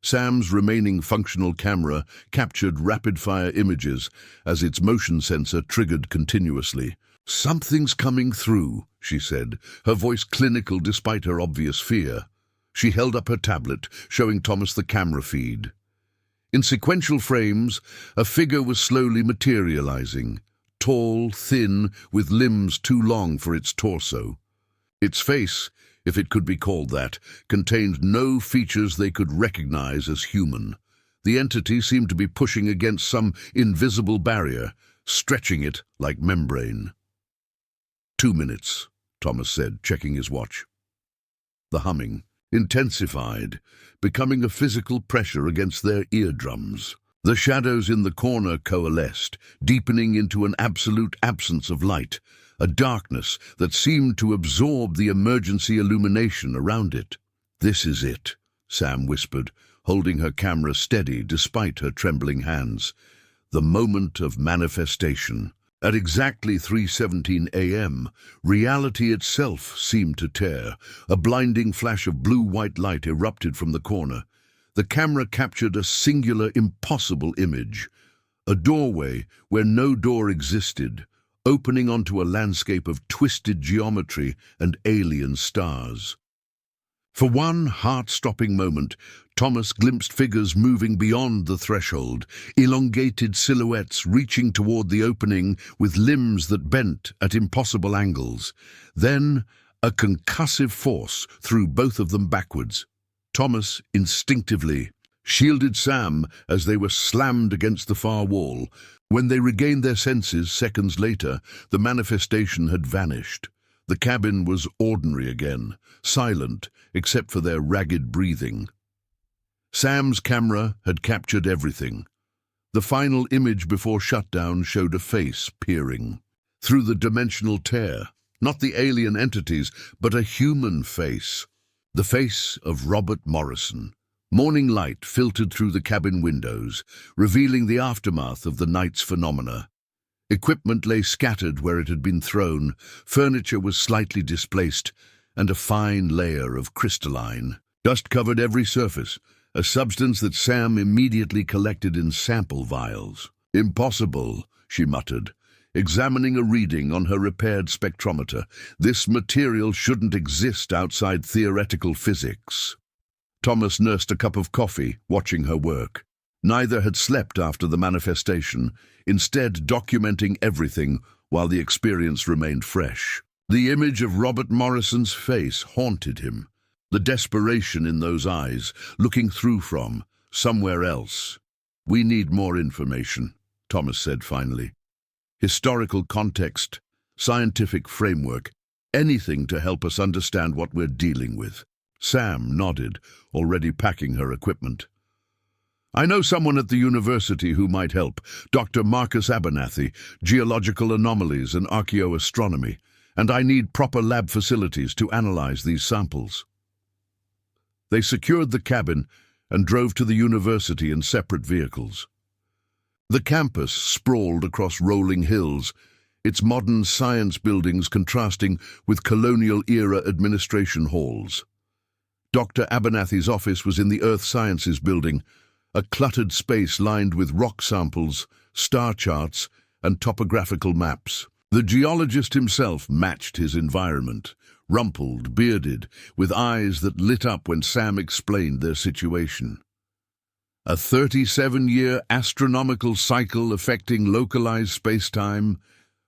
Sam's remaining functional camera captured rapid-fire images as its motion sensor triggered continuously. "Something's coming through," she said, her voice clinical despite her obvious fear. She held up her tablet, showing Thomas the camera feed. In sequential frames, a figure was slowly materializing, tall, thin, with limbs too long for its torso. Its face, if it could be called that, contained no features they could recognize as human. The entity seemed to be pushing against some invisible barrier, stretching it like membrane. 2 minutes, Thomas said, checking his watch. The humming intensified, becoming a physical pressure against their eardrums. The shadows in the corner coalesced, deepening into an absolute absence of light, a darkness that seemed to absorb the emergency illumination around it. "This is it," Sam whispered, holding her camera steady despite her trembling hands. "The moment of manifestation." At exactly 3:17 a.m., reality itself seemed to tear. A blinding flash of blue-white light erupted from the corner. The camera captured a singular, impossible image. A doorway where no door existed, opening onto a landscape of twisted geometry and alien stars. For one heart-stopping moment, Thomas glimpsed figures moving beyond the threshold, elongated silhouettes reaching toward the opening with limbs that bent at impossible angles. Then, a concussive force threw both of them backwards. Thomas instinctively shielded Sam as they were slammed against the far wall. When they regained their senses seconds later, the manifestation had vanished. The cabin was ordinary again, silent except for their ragged breathing. Sam's camera had captured everything. The final image before shutdown showed a face peering through the dimensional tear. Not the alien entities, but a human face. The face of Robert Morrison. Morning light filtered through the cabin windows, revealing the aftermath of the night's phenomena. Equipment lay scattered where it had been thrown, furniture was slightly displaced, and a fine layer of crystalline dust covered every surface, a substance that Sam immediately collected in sample vials. "Impossible," she muttered, examining a reading on her repaired spectrometer. "This material shouldn't exist outside theoretical physics." Thomas nursed a cup of coffee, watching her work. Neither had slept after the manifestation, instead documenting everything while the experience remained fresh. The image of Robert Morrison's face haunted him, the desperation in those eyes, looking through from somewhere else. "We need more information," Thomas said finally. "Historical context, scientific framework, anything to help us understand what we're dealing with." Sam nodded, already packing her equipment. "I know someone at the university who might help, Dr. Marcus Abernathy, geological anomalies and archaeoastronomy, and I need proper lab facilities to analyze these samples." They secured the cabin and drove to the university in separate vehicles. The campus sprawled across rolling hills, its modern science buildings contrasting with colonial-era administration halls. Dr. Abernathy's office was in the Earth Sciences building, a cluttered space lined with rock samples, star charts, and topographical maps. The geologist himself matched his environment, rumpled, bearded, with eyes that lit up when Sam explained their situation. "A 37-year astronomical cycle affecting localized space-time?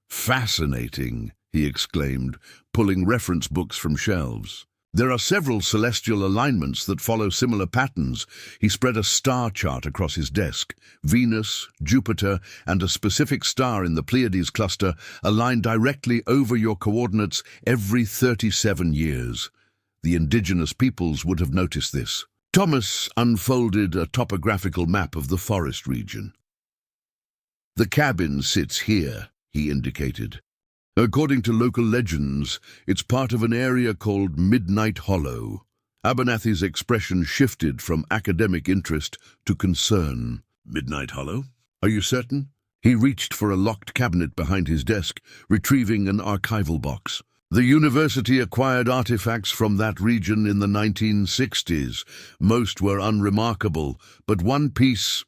Fascinating," he exclaimed, pulling reference books from shelves. "There are several celestial alignments that follow similar patterns." He spread a star chart across his desk. Venus, Jupiter, and a specific star in the Pleiades cluster align directly over your coordinates every 37 years. The indigenous peoples would have noticed this. Thomas unfolded a topographical map of the forest region. The cabin sits here, he indicated. According to local legends, it's part of an area called Midnight Hollow. Abernathy's expression shifted from academic interest to concern. Midnight Hollow? Are you certain? He reached for a locked cabinet behind his desk, retrieving an archival box. The university acquired artifacts from that region in the 1960s. Most were unremarkable, but one piece...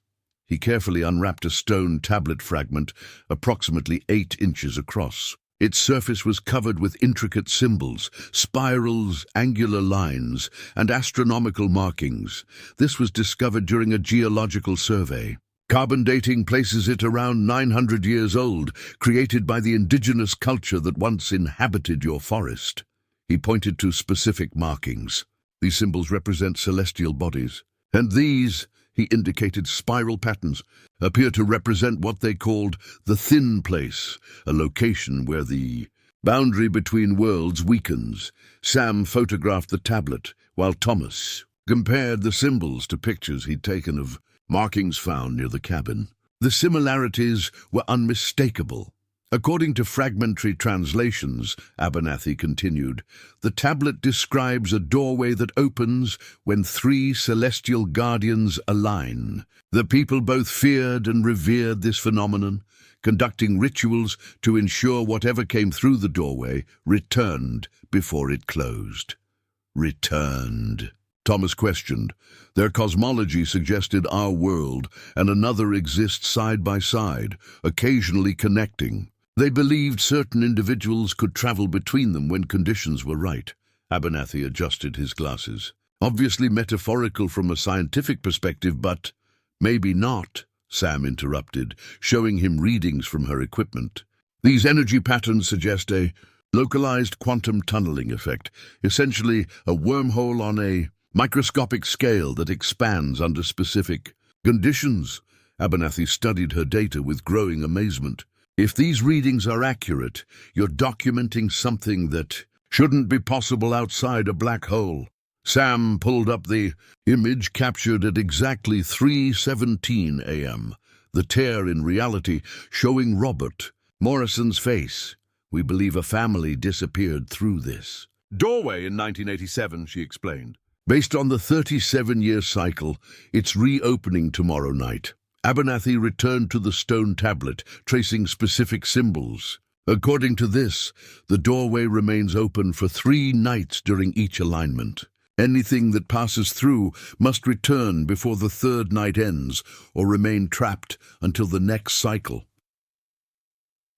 He carefully unwrapped a stone tablet fragment, approximately 8 inches across. Its surface was covered with intricate symbols, spirals, angular lines, and astronomical markings. This was discovered during a geological survey. Carbon dating places it around 900 years old, created by the indigenous culture that once inhabited your forest. He pointed to specific markings. These symbols represent celestial bodies. And these, he indicated spiral patterns, appear to represent what they called the thin place, a location where the boundary between worlds weakens. Sam photographed the tablet, while Thomas compared the symbols to pictures he'd taken of markings found near the cabin. The similarities were unmistakable. According to fragmentary translations, Abernathy continued, the tablet describes a doorway that opens when 3 celestial guardians align. The people both feared and revered this phenomenon, conducting rituals to ensure whatever came through the doorway returned before it closed. Returned? Thomas questioned. Their cosmology suggested our world and another exist side by side, occasionally connecting. They believed certain individuals could travel between them when conditions were right. Abernathy adjusted his glasses. Obviously metaphorical from a scientific perspective, but maybe not, Sam interrupted, showing him readings from her equipment. These energy patterns suggest a localized quantum tunneling effect, essentially a wormhole on a microscopic scale that expands under specific conditions. Abernathy studied her data with growing amazement. If these readings are accurate, you're documenting something that shouldn't be possible outside a black hole. Sam pulled up the image captured at exactly 3:17 a.m., the tear in reality showing Robert Morrison's face. We believe a family disappeared through this doorway in 1987, she explained. Based on the 37-year cycle, it's reopening tomorrow night. Abernathy returned to the stone tablet, tracing specific symbols. According to this, the doorway remains open for 3 nights during each alignment. Anything that passes through must return before the 3rd night ends or remain trapped until the next cycle.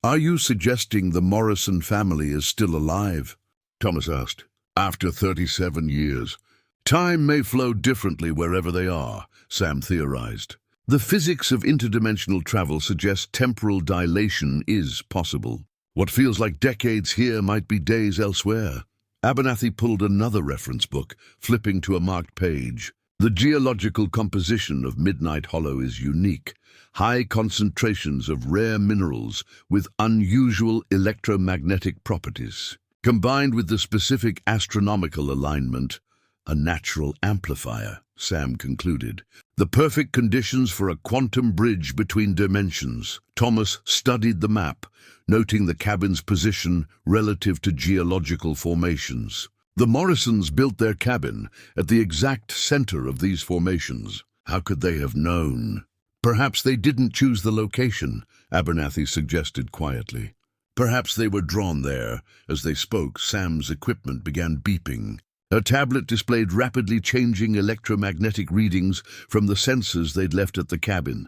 Are you suggesting the Morrison family is still alive? Thomas asked. After 37 years. Time may flow differently wherever they are, Sam theorized. The physics of interdimensional travel suggests temporal dilation is possible. What feels like decades here might be days elsewhere. Abernathy pulled another reference book, flipping to a marked page. The geological composition of Midnight Hollow is unique. High concentrations of rare minerals with unusual electromagnetic properties. Combined with the specific astronomical alignment, a natural amplifier, Sam concluded. The perfect conditions for a quantum bridge between dimensions. Thomas studied the map, noting the cabin's position relative to geological formations. The Morrisons built their cabin at the exact center of these formations. How could they have known? Perhaps they didn't choose the location, Abernathy suggested quietly. Perhaps they were drawn there. As they spoke, Sam's equipment began beeping. Her tablet displayed rapidly changing electromagnetic readings from the sensors they'd left at the cabin.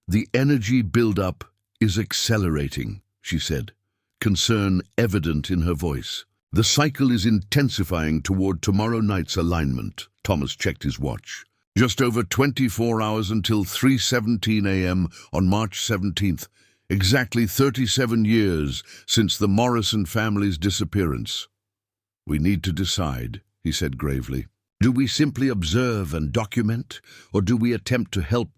The energy buildup is accelerating, she said, concern evident in her voice. The cycle is intensifying toward tomorrow night's alignment. Thomas checked his watch. Just over 24 hours until 3:17 a.m. on March 17th, exactly 37 years since the Morrison family's disappearance. We need to decide, he said gravely. Do we simply observe and document, or do we attempt to help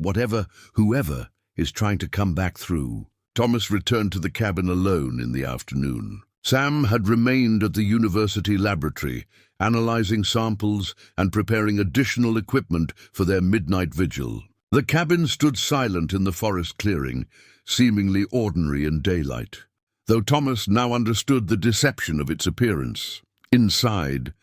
whoever is trying to come back through? Thomas returned to the cabin alone in the afternoon. Sam had remained at the university laboratory, analyzing samples and preparing additional equipment for their midnight vigil. The cabin stood silent in the forest clearing, seemingly ordinary in daylight, though Thomas now understood the deception of its appearance. Inside,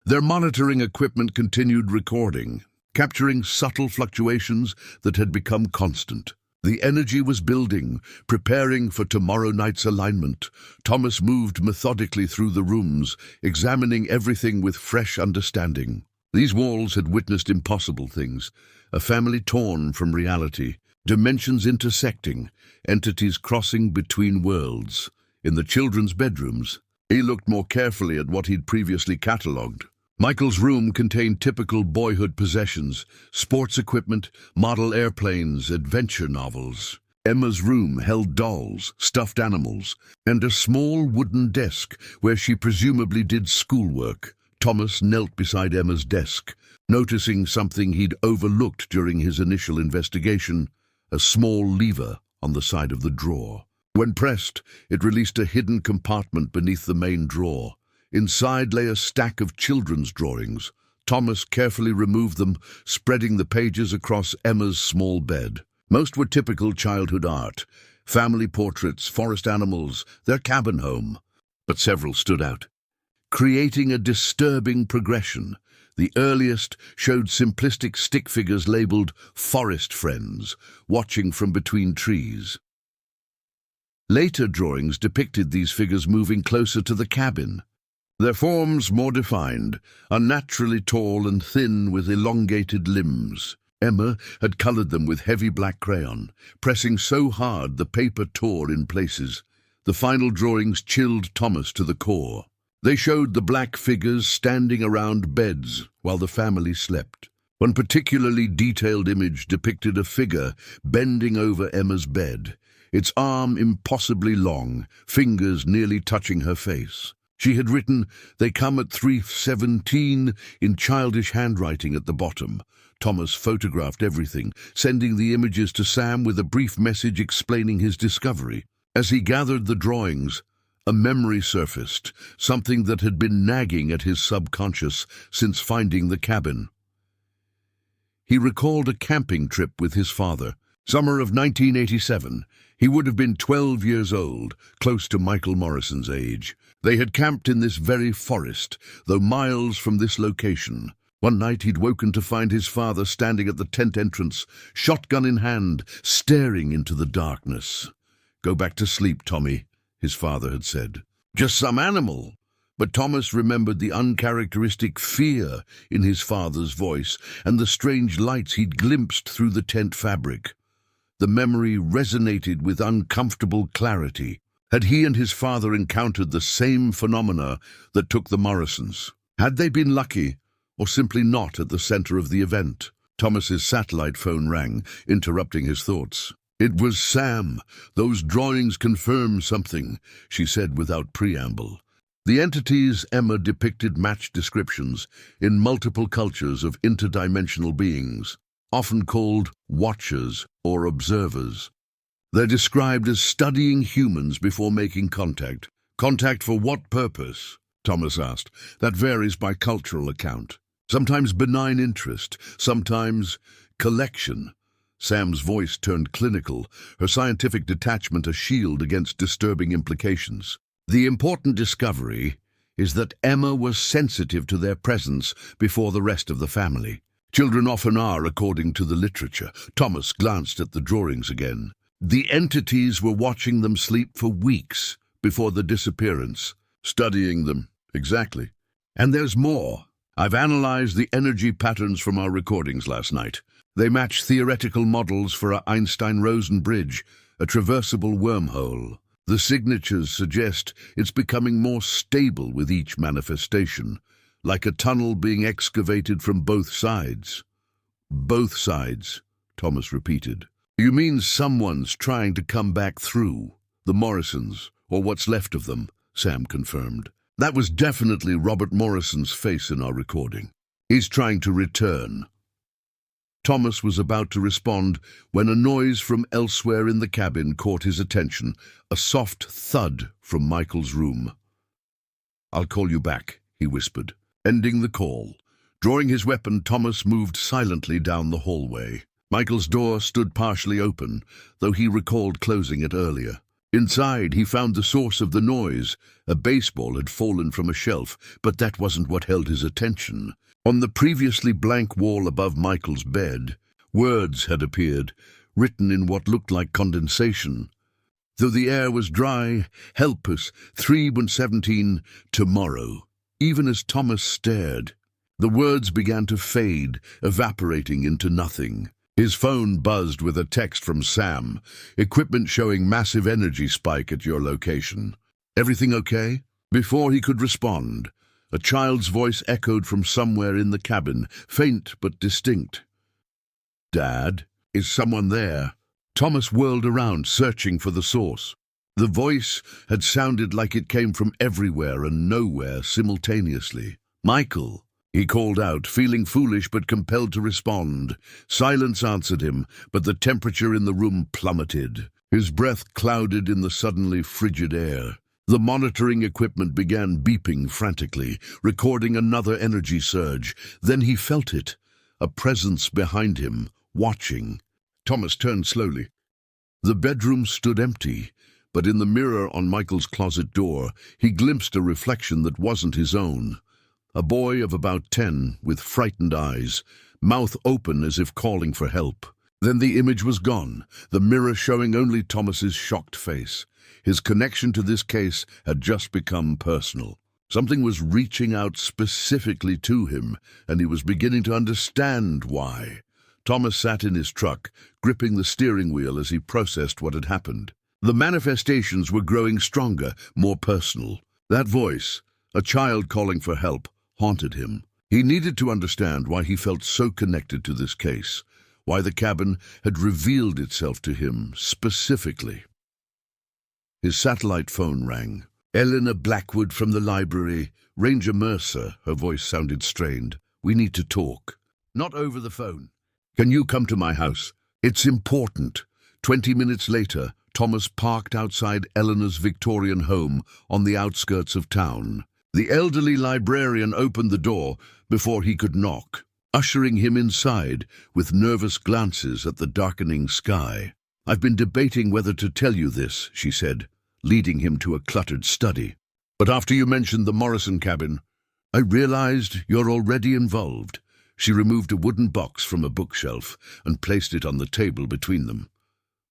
their monitoring equipment continued recording, capturing subtle fluctuations that had become constant. The energy was building, preparing for tomorrow night's alignment. Thomas moved methodically through the rooms, examining everything with fresh understanding. These walls had witnessed impossible things, a family torn from reality, dimensions intersecting, entities crossing between worlds. In the children's bedrooms, he looked more carefully at what he'd previously catalogued. Michael's room contained typical boyhood possessions, sports equipment, model airplanes, adventure novels. Emma's room held dolls, stuffed animals, and a small wooden desk where she presumably did schoolwork. Thomas knelt beside Emma's desk, noticing something he'd overlooked during his initial investigation, a small lever on the side of the drawer. When pressed, it released a hidden compartment beneath the main drawer. Inside lay a stack of children's drawings. Thomas carefully removed them, spreading the pages across Emma's small bed. Most were typical childhood art, family portraits, forest animals, their cabin home. But several stood out, creating a disturbing progression. The earliest showed simplistic stick figures labeled forest friends, watching from between trees. Later drawings depicted these figures moving closer to the cabin, their forms more defined, unnaturally tall and thin with elongated limbs. Emma had colored them with heavy black crayon, pressing so hard the paper tore in places. The final drawings chilled Thomas to the core. They showed the black figures standing around beds while the family slept. One particularly detailed image depicted a figure bending over Emma's bed, its arm impossibly long, fingers nearly touching her face. She had written, "They come at 3:17" in childish handwriting at the bottom. Thomas photographed everything, sending the images to Sam with a brief message explaining his discovery. As he gathered the drawings, a memory surfaced, something that had been nagging at his subconscious since finding the cabin. He recalled a camping trip with his father. Summer of 1987. He would have been 12 years old, close to Michael Morrison's age. They had camped in this very forest, though miles from this location. One night he'd woken to find his father standing at the tent entrance, shotgun in hand, staring into the darkness. "Go back to sleep, Tommy," his father had said. "Just some animal." But Thomas remembered the uncharacteristic fear in his father's voice and the strange lights he'd glimpsed through the tent fabric. The memory resonated with uncomfortable clarity. Had he and his father encountered the same phenomena that took the Morrisons? Had they been lucky, or simply not at the center of the event? Thomas's satellite phone rang, interrupting his thoughts. "It was Sam. Those drawings confirm something," she said without preamble. The entities Emma depicted matched descriptions in multiple cultures of interdimensional beings, often called watchers or observers. They're described as studying humans before making contact. Contact for what purpose? Thomas asked. That varies by cultural account. Sometimes benign interest, sometimes collection. Sam's voice turned clinical, her scientific detachment a shield against disturbing implications. The important discovery is that Emma was sensitive to their presence before the rest of the family. Children often are, according to the literature. Thomas glanced at the drawings again. The entities were watching them sleep for weeks before the disappearance, studying them. Exactly. And there's more. I've analyzed the energy patterns from our recordings last night. They match theoretical models for our Einstein-Rosen bridge, a traversable wormhole. The signatures suggest it's becoming more stable with each manifestation, like a tunnel being excavated from both sides. Both sides, Thomas repeated. You mean someone's trying to come back through? The Morrisons, or what's left of them, Sam confirmed. That was definitely Robert Morrison's face in our recording. He's trying to return. Thomas was about to respond when a noise from elsewhere in the cabin caught his attention, a soft thud from Michael's room. "I'll call you back," he whispered, ending the call. Drawing his weapon, Thomas moved silently down the hallway. Michael's door stood partially open, though he recalled closing it earlier. Inside, he found the source of the noise. A baseball had fallen from a shelf, but that wasn't what held his attention. On the previously blank wall above Michael's bed, words had appeared, written in what looked like condensation. Though the air was dry, help us, 3:17, tomorrow. Even as Thomas stared, the words began to fade, evaporating into nothing. His phone buzzed with a text from Sam, equipment showing massive energy spike at your location. Everything okay? Before he could respond, a child's voice echoed from somewhere in the cabin, faint but distinct. Dad, is someone there? Thomas whirled around, searching for the source. The voice had sounded like it came from everywhere and nowhere simultaneously. Michael, he called out, feeling foolish but compelled to respond. Silence answered him, but the temperature in the room plummeted. His breath clouded in the suddenly frigid air. The monitoring equipment began beeping frantically, recording another energy surge. Then he felt it, a presence behind him, watching. Thomas turned slowly. The bedroom stood empty, but in the mirror on Michael's closet door, he glimpsed a reflection that wasn't his own. A boy of about 10, with frightened eyes, mouth open as if calling for help. Then the image was gone, the mirror showing only Thomas's shocked face. His connection to this case had just become personal. Something was reaching out specifically to him, and he was beginning to understand why. Thomas sat in his truck, gripping the steering wheel as he processed what had happened. The manifestations were growing stronger, more personal. That voice, a child calling for help, haunted him. He needed to understand why he felt so connected to this case, why the cabin had revealed itself to him specifically. His satellite phone rang. Eleanor Blackwood from the library. Ranger Mercer, her voice sounded strained. We need to talk. Not over the phone. Can you come to my house? It's important. 20 minutes later, Thomas parked outside Eleanor's Victorian home on the outskirts of town. The elderly librarian opened the door before he could knock, ushering him inside with nervous glances at the darkening sky. I've been debating whether to tell you this, she said, leading him to a cluttered study. But after you mentioned the Morrison cabin, I realized you're already involved. She removed a wooden box from a bookshelf and placed it on the table between them.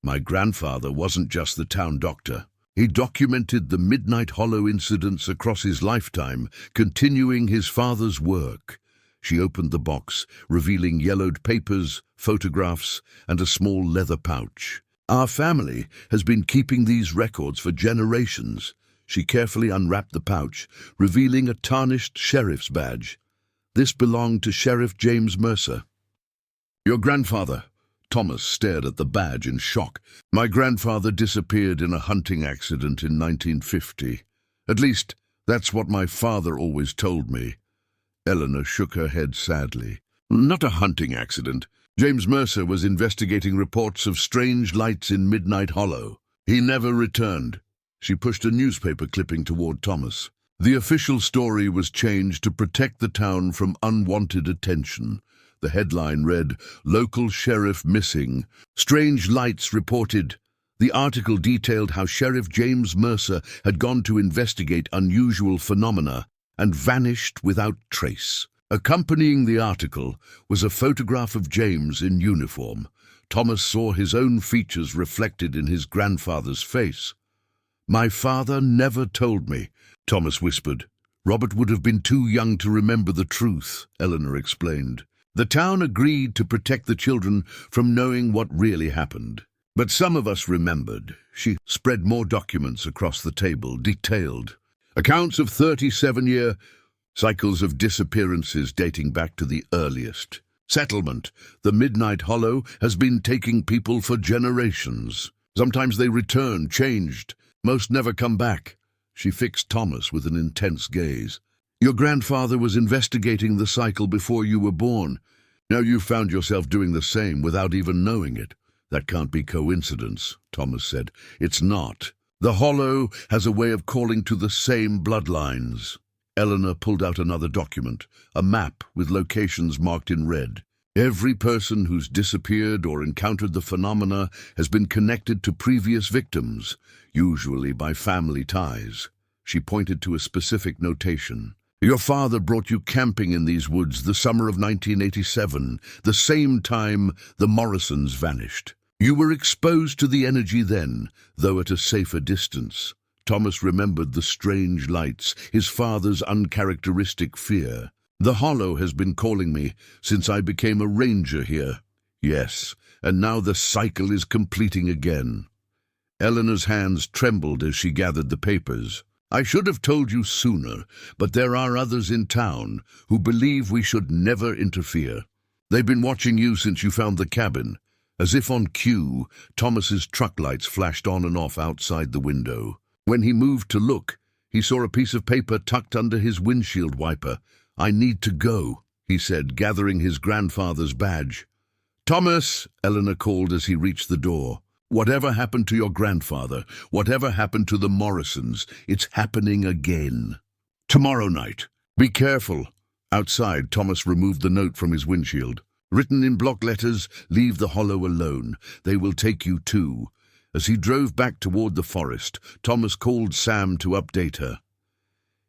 My grandfather wasn't just the town doctor. He documented the Midnight Hollow incidents across his lifetime, continuing his father's work. She opened the box, revealing yellowed papers, photographs, and a small leather pouch. Our family has been keeping these records for generations. She carefully unwrapped the pouch, revealing a tarnished sheriff's badge. This belonged to Sheriff James Mercer. Your grandfather? Thomas stared at the badge in shock. My grandfather disappeared in a hunting accident in 1950. At least, that's what my father always told me. Eleanor shook her head sadly. Not a hunting accident. James Mercer was investigating reports of strange lights in Midnight Hollow. He never returned. She pushed a newspaper clipping toward Thomas. The official story was changed to protect the town from unwanted attention. The headline read, Local Sheriff Missing. Strange Lights Reported. The article detailed how Sheriff James Mercer had gone to investigate unusual phenomena and vanished without trace. Accompanying the article was a photograph of James in uniform. Thomas saw his own features reflected in his grandfather's face. My father never told me, Thomas whispered. Robert would have been too young to remember the truth, Eleanor explained. The town agreed to protect the children from knowing what really happened. But some of us remembered. She spread more documents across the table, detailed. Accounts of 37-year cycles of disappearances dating back to the earliest. Settlement. The Midnight Hollow has been taking people for generations. Sometimes they return, changed. Most never come back. She fixed Thomas with an intense gaze. Your grandfather was investigating the cycle before you were born. Now you found yourself doing the same without even knowing it. That can't be coincidence, Thomas said. It's not. The Hollow has a way of calling to the same bloodlines. Eleanor pulled out another document, a map with locations marked in red. Every person who's disappeared or encountered the phenomena has been connected to previous victims, usually by family ties. She pointed to a specific notation. Your father brought you camping in these woods the summer of 1987, the same time the Morrisons vanished. You were exposed to the energy then, though at a safer distance. Thomas remembered the strange lights, his father's uncharacteristic fear. The Hollow has been calling me since I became a ranger here. Yes, and now the cycle is completing again. Eleanor's hands trembled as she gathered the papers. I should have told you sooner, but there are others in town who believe we should never interfere. They've been watching you since you found the cabin. As if on cue, Thomas's truck lights flashed on and off outside the window. When he moved to look, he saw a piece of paper tucked under his windshield wiper. I need to go, he said, gathering his grandfather's badge. Thomas, Eleanor called as he reached the door. Whatever happened to your grandfather, whatever happened to the Morrisons, it's happening again. Tomorrow night. Be careful. Outside, Thomas removed the note from his windshield. Written in block letters, leave the Hollow alone. They will take you too. As he drove back toward the forest, Thomas called Sam to update her.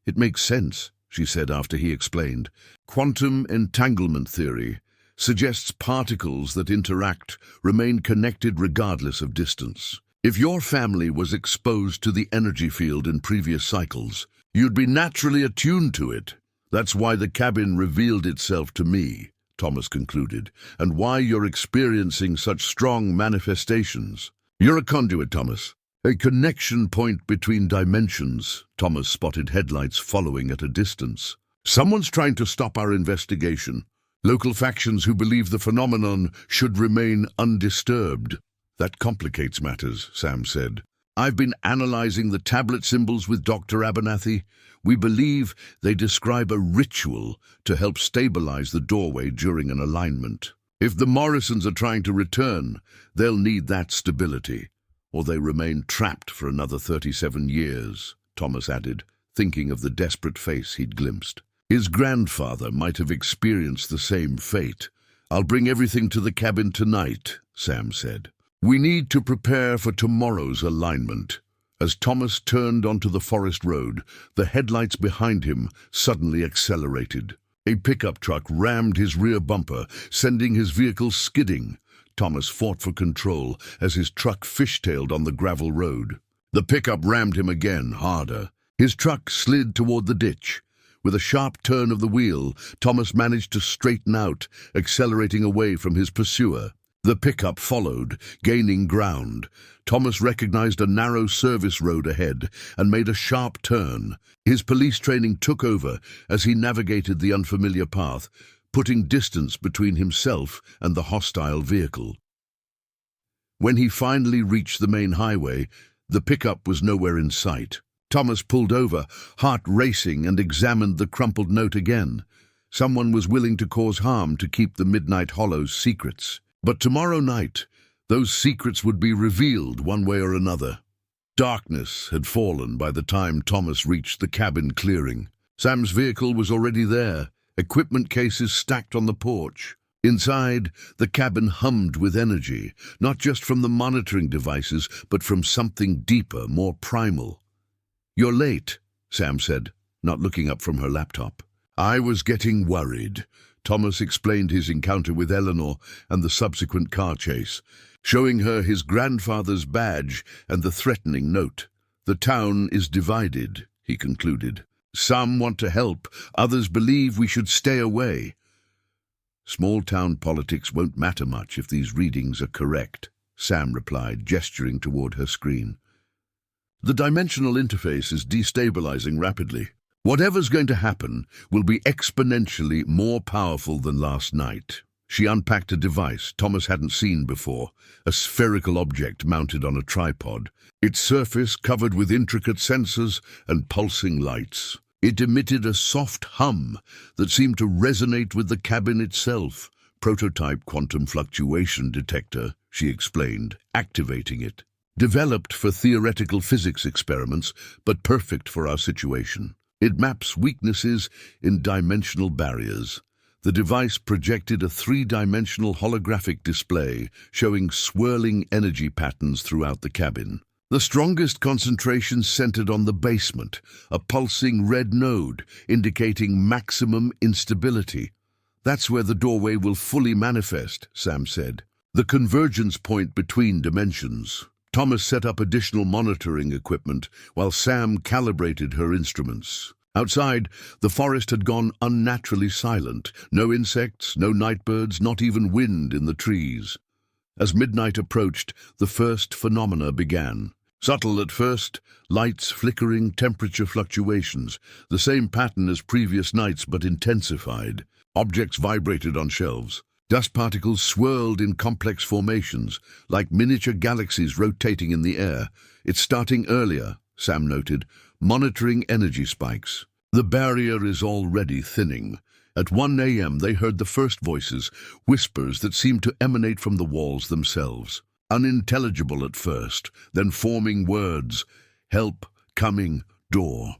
It makes sense, she said after he explained. Quantum entanglement theory suggests particles that interact remain connected regardless of distance. If your family was exposed to the energy field in previous cycles, you'd be naturally attuned to it. That's why the cabin revealed itself to me, Thomas concluded, and why you're experiencing such strong manifestations. You're a conduit, Thomas. A connection point between dimensions. Thomas spotted headlights following at a distance. Someone's trying to stop our investigation. Local factions who believe the phenomenon should remain undisturbed. That complicates matters, Sam said. I've been analyzing the tablet symbols with Dr. Abernathy. We believe they describe a ritual to help stabilize the doorway during an alignment. If the Morrisons are trying to return, they'll need that stability, or they remain trapped for another 37 years, Thomas added, thinking of the desperate face he'd glimpsed. His grandfather might have experienced the same fate. I'll bring everything to the cabin tonight, Sam said. We need to prepare for tomorrow's alignment. As Thomas turned onto the forest road, the headlights behind him suddenly accelerated. A pickup truck rammed his rear bumper, sending his vehicle skidding. Thomas fought for control as his truck fishtailed on the gravel road. The pickup rammed him again, harder. His truck slid toward the ditch. With a sharp turn of the wheel, Thomas managed to straighten out, accelerating away from his pursuer. The pickup followed, gaining ground. Thomas recognized a narrow service road ahead and made a sharp turn. His police training took over as he navigated the unfamiliar path, putting distance between himself and the hostile vehicle. When he finally reached the main highway, the pickup was nowhere in sight. Thomas pulled over, heart racing, and examined the crumpled note again. Someone was willing to cause harm to keep the Midnight Hollow's secrets. But tomorrow night, those secrets would be revealed one way or another. Darkness had fallen by the time Thomas reached the cabin clearing. Sam's vehicle was already there, equipment cases stacked on the porch. Inside, the cabin hummed with energy, not just from the monitoring devices, but from something deeper, more primal. You're late, Sam said, not looking up from her laptop. I was getting worried. Thomas explained his encounter with Eleanor and the subsequent car chase, showing her his grandfather's badge and the threatening note. The town is divided, he concluded. Some want to help, others believe we should stay away. Small-town politics won't matter much if these readings are correct, Sam replied, gesturing toward her screen. The dimensional interface is destabilizing rapidly. Whatever's going to happen will be exponentially more powerful than last night. She unpacked a device Thomas hadn't seen before, a spherical object mounted on a tripod, its surface covered with intricate sensors and pulsing lights. It emitted a soft hum that seemed to resonate with the cabin itself. Prototype quantum fluctuation detector, she explained, activating it. Developed for theoretical physics experiments, but perfect for our situation. It maps weaknesses in dimensional barriers. The device projected a three-dimensional holographic display showing swirling energy patterns throughout the cabin. The strongest concentration centered on the basement, a pulsing red node indicating maximum instability. "That's where the doorway will fully manifest," Sam said. "The convergence point between dimensions." Thomas set up additional monitoring equipment while Sam calibrated her instruments. Outside, the forest had gone unnaturally silent. No insects, no nightbirds, not even wind in the trees. As midnight approached, the first phenomena began. Subtle at first, lights flickering, temperature fluctuations, the same pattern as previous nights but intensified. Objects vibrated on shelves. Dust particles swirled in complex formations, like miniature galaxies rotating in the air. "It's starting earlier," Sam noted, monitoring energy spikes. "The barrier is already thinning." At 1 a.m. they heard the first voices, whispers that seemed to emanate from the walls themselves. Unintelligible at first, then forming words: "Help, coming, door."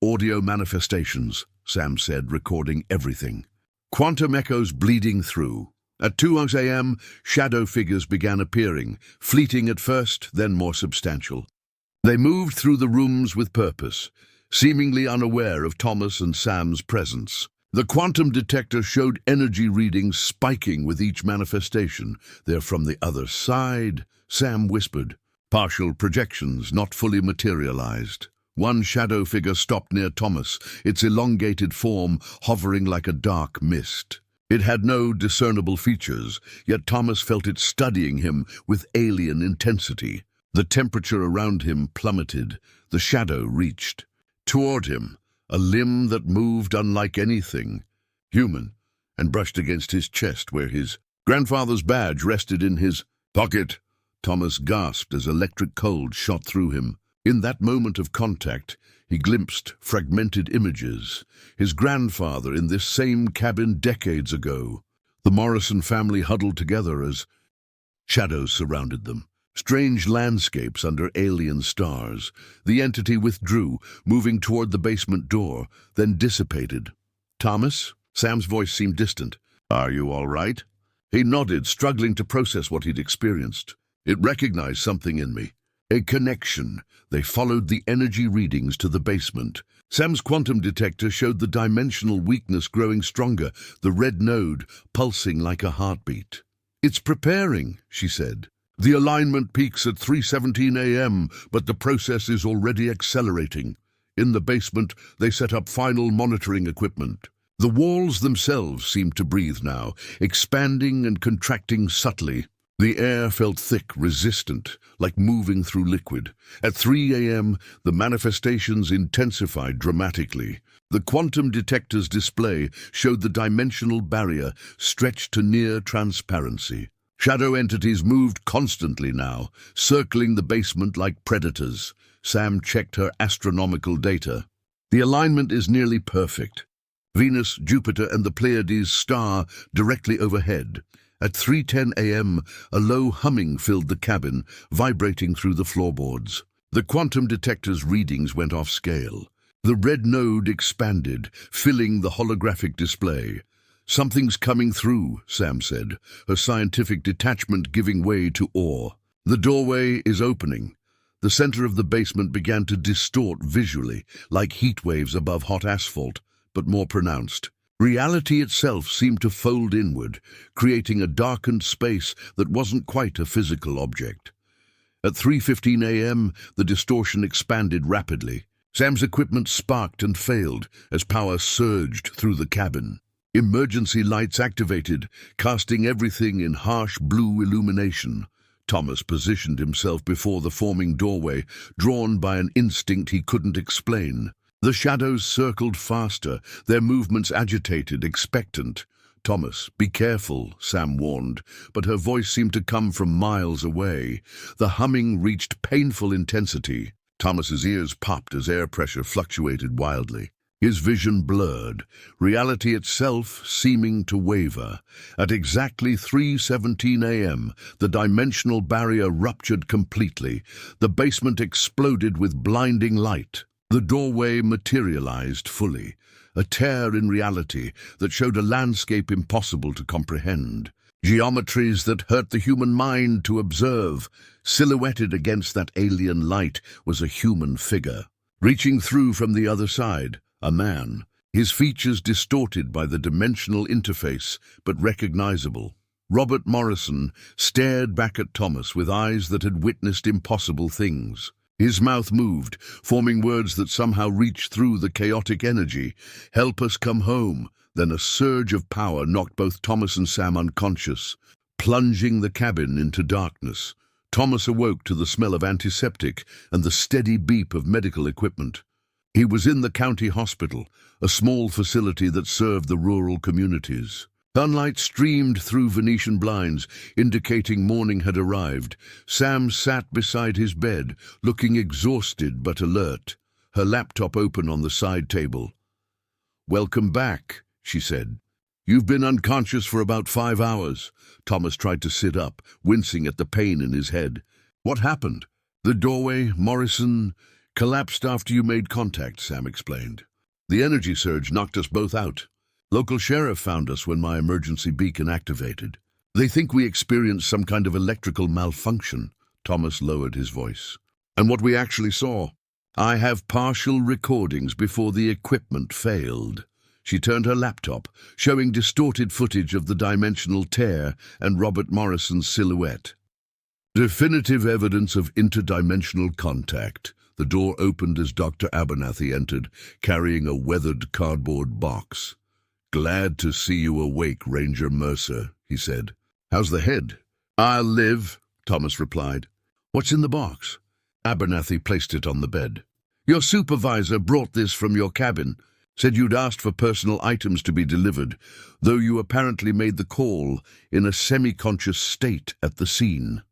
"Audio manifestations," Sam said, recording everything. Quantum echoes bleeding through. At 2 a.m., shadow figures began appearing, fleeting at first, then more substantial. They moved through the rooms with purpose, seemingly unaware of Thomas and Sam's presence. The quantum detector showed energy readings spiking with each manifestation. "They're from the other side," Sam whispered. "Partial projections, not fully materialized." One shadow figure stopped near Thomas, its elongated form hovering like a dark mist. It had no discernible features, yet Thomas felt it studying him with alien intensity. The temperature around him plummeted. The shadow reached. Toward him, a limb that moved unlike anything human, and brushed against his chest where his grandfather's badge rested in his pocket. Thomas gasped as electric cold shot through him. In that moment of contact, he glimpsed fragmented images. His grandfather in this same cabin decades ago. The Morrison family huddled together as shadows surrounded them. Strange landscapes under alien stars. The entity withdrew, moving toward the basement door, then dissipated. "Thomas?" Sam's voice seemed distant. "Are you all right?" He nodded, struggling to process what he'd experienced. "It recognized something in me. A connection." They followed the energy readings to the basement. Sam's quantum detector showed the dimensional weakness growing stronger, the red node pulsing like a heartbeat. "It's preparing," she said. "The alignment peaks at 3:17 a.m., but the process is already accelerating." In the basement, they set up final monitoring equipment. The walls themselves seemed to breathe now, expanding and contracting subtly. The air felt thick, resistant, like moving through liquid. At 3 a.m., the manifestations intensified dramatically. The quantum detector's display showed the dimensional barrier stretched to near transparency. Shadow entities moved constantly now, circling the basement like predators. Sam checked her astronomical data. "The alignment is nearly perfect. Venus, Jupiter, and the Pleiades star directly overhead." At 3:10 a.m., a low humming filled the cabin, vibrating through the floorboards. The quantum detector's readings went off scale. The red node expanded, filling the holographic display. "Something's coming through," Sam said, her scientific detachment giving way to awe. "The doorway is opening." The center of the basement began to distort visually, like heat waves above hot asphalt, but more pronounced. Reality itself seemed to fold inward, creating a darkened space that wasn't quite a physical object. At 3:15 a.m., the distortion expanded rapidly. Sam's equipment sparked and failed as power surged through the cabin. Emergency lights activated, casting everything in harsh blue illumination. Thomas positioned himself before the forming doorway, drawn by an instinct he couldn't explain. The shadows circled faster, their movements agitated, expectant. "Thomas, be careful," Sam warned, but her voice seemed to come from miles away. The humming reached painful intensity. Thomas's ears popped as air pressure fluctuated wildly. His vision blurred, reality itself seeming to waver. At exactly 3:17 a.m., the dimensional barrier ruptured completely. The basement exploded with blinding light. The doorway materialized fully. a tear in reality that showed a landscape impossible to comprehend. Geometries that hurt the human mind to observe. Silhouetted against that alien light was a human figure. Reaching through from the other side, a man, his features distorted by the dimensional interface, but recognizable. Robert Morrison stared back at Thomas with eyes that had witnessed impossible things. His mouth moved, forming words that somehow reached through the chaotic energy. "Help us come home." Then a surge of power knocked both Thomas and Sam unconscious, plunging the cabin into darkness. Thomas awoke to the smell of antiseptic and the steady beep of medical equipment. He was in the county hospital, a small facility that served the rural communities. Sunlight streamed through Venetian blinds, indicating morning had arrived. Sam sat beside his bed, looking exhausted but alert, her laptop open on the side table. "Welcome back," she said. "You've been unconscious for about 5 hours." Thomas tried to sit up, wincing at the pain in his head. "What happened?" "The doorway, Morrison, collapsed after you made contact," Sam explained. "The energy surge knocked us both out. Local sheriff found us when my emergency beacon activated. They think we experienced some kind of electrical malfunction." Thomas lowered his voice. "And what we actually saw? I have partial recordings before the equipment failed." She turned her laptop, showing distorted footage of the dimensional tear and Robert Morrison's silhouette. "Definitive evidence of interdimensional contact." The door opened as Dr. Abernathy entered, carrying a weathered cardboard box. "Glad to see you awake, Ranger Mercer," he said. "How's the head?" "I'll live," Thomas replied. "What's in the box?" Abernathy placed it on the bed. "Your supervisor brought this from your cabin. Said you'd asked for personal items to be delivered, though you apparently made the call in a semi-conscious state at the scene."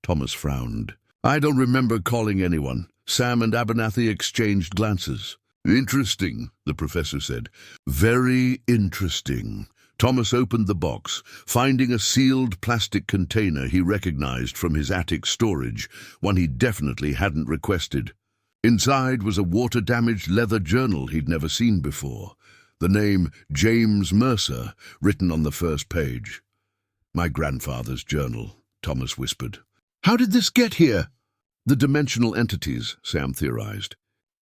Thomas frowned. "I don't remember calling anyone." Sam and Abernathy exchanged glances. "Interesting," the professor said. "Very interesting." Thomas opened the box, finding a sealed plastic container he recognized from his attic storage, one he definitely hadn't requested. Inside was a water-damaged leather journal he'd never seen before, the name James Mercer written on the first page. "My grandfather's journal," Thomas whispered. "How did this get here?" "The dimensional entities," Sam theorized.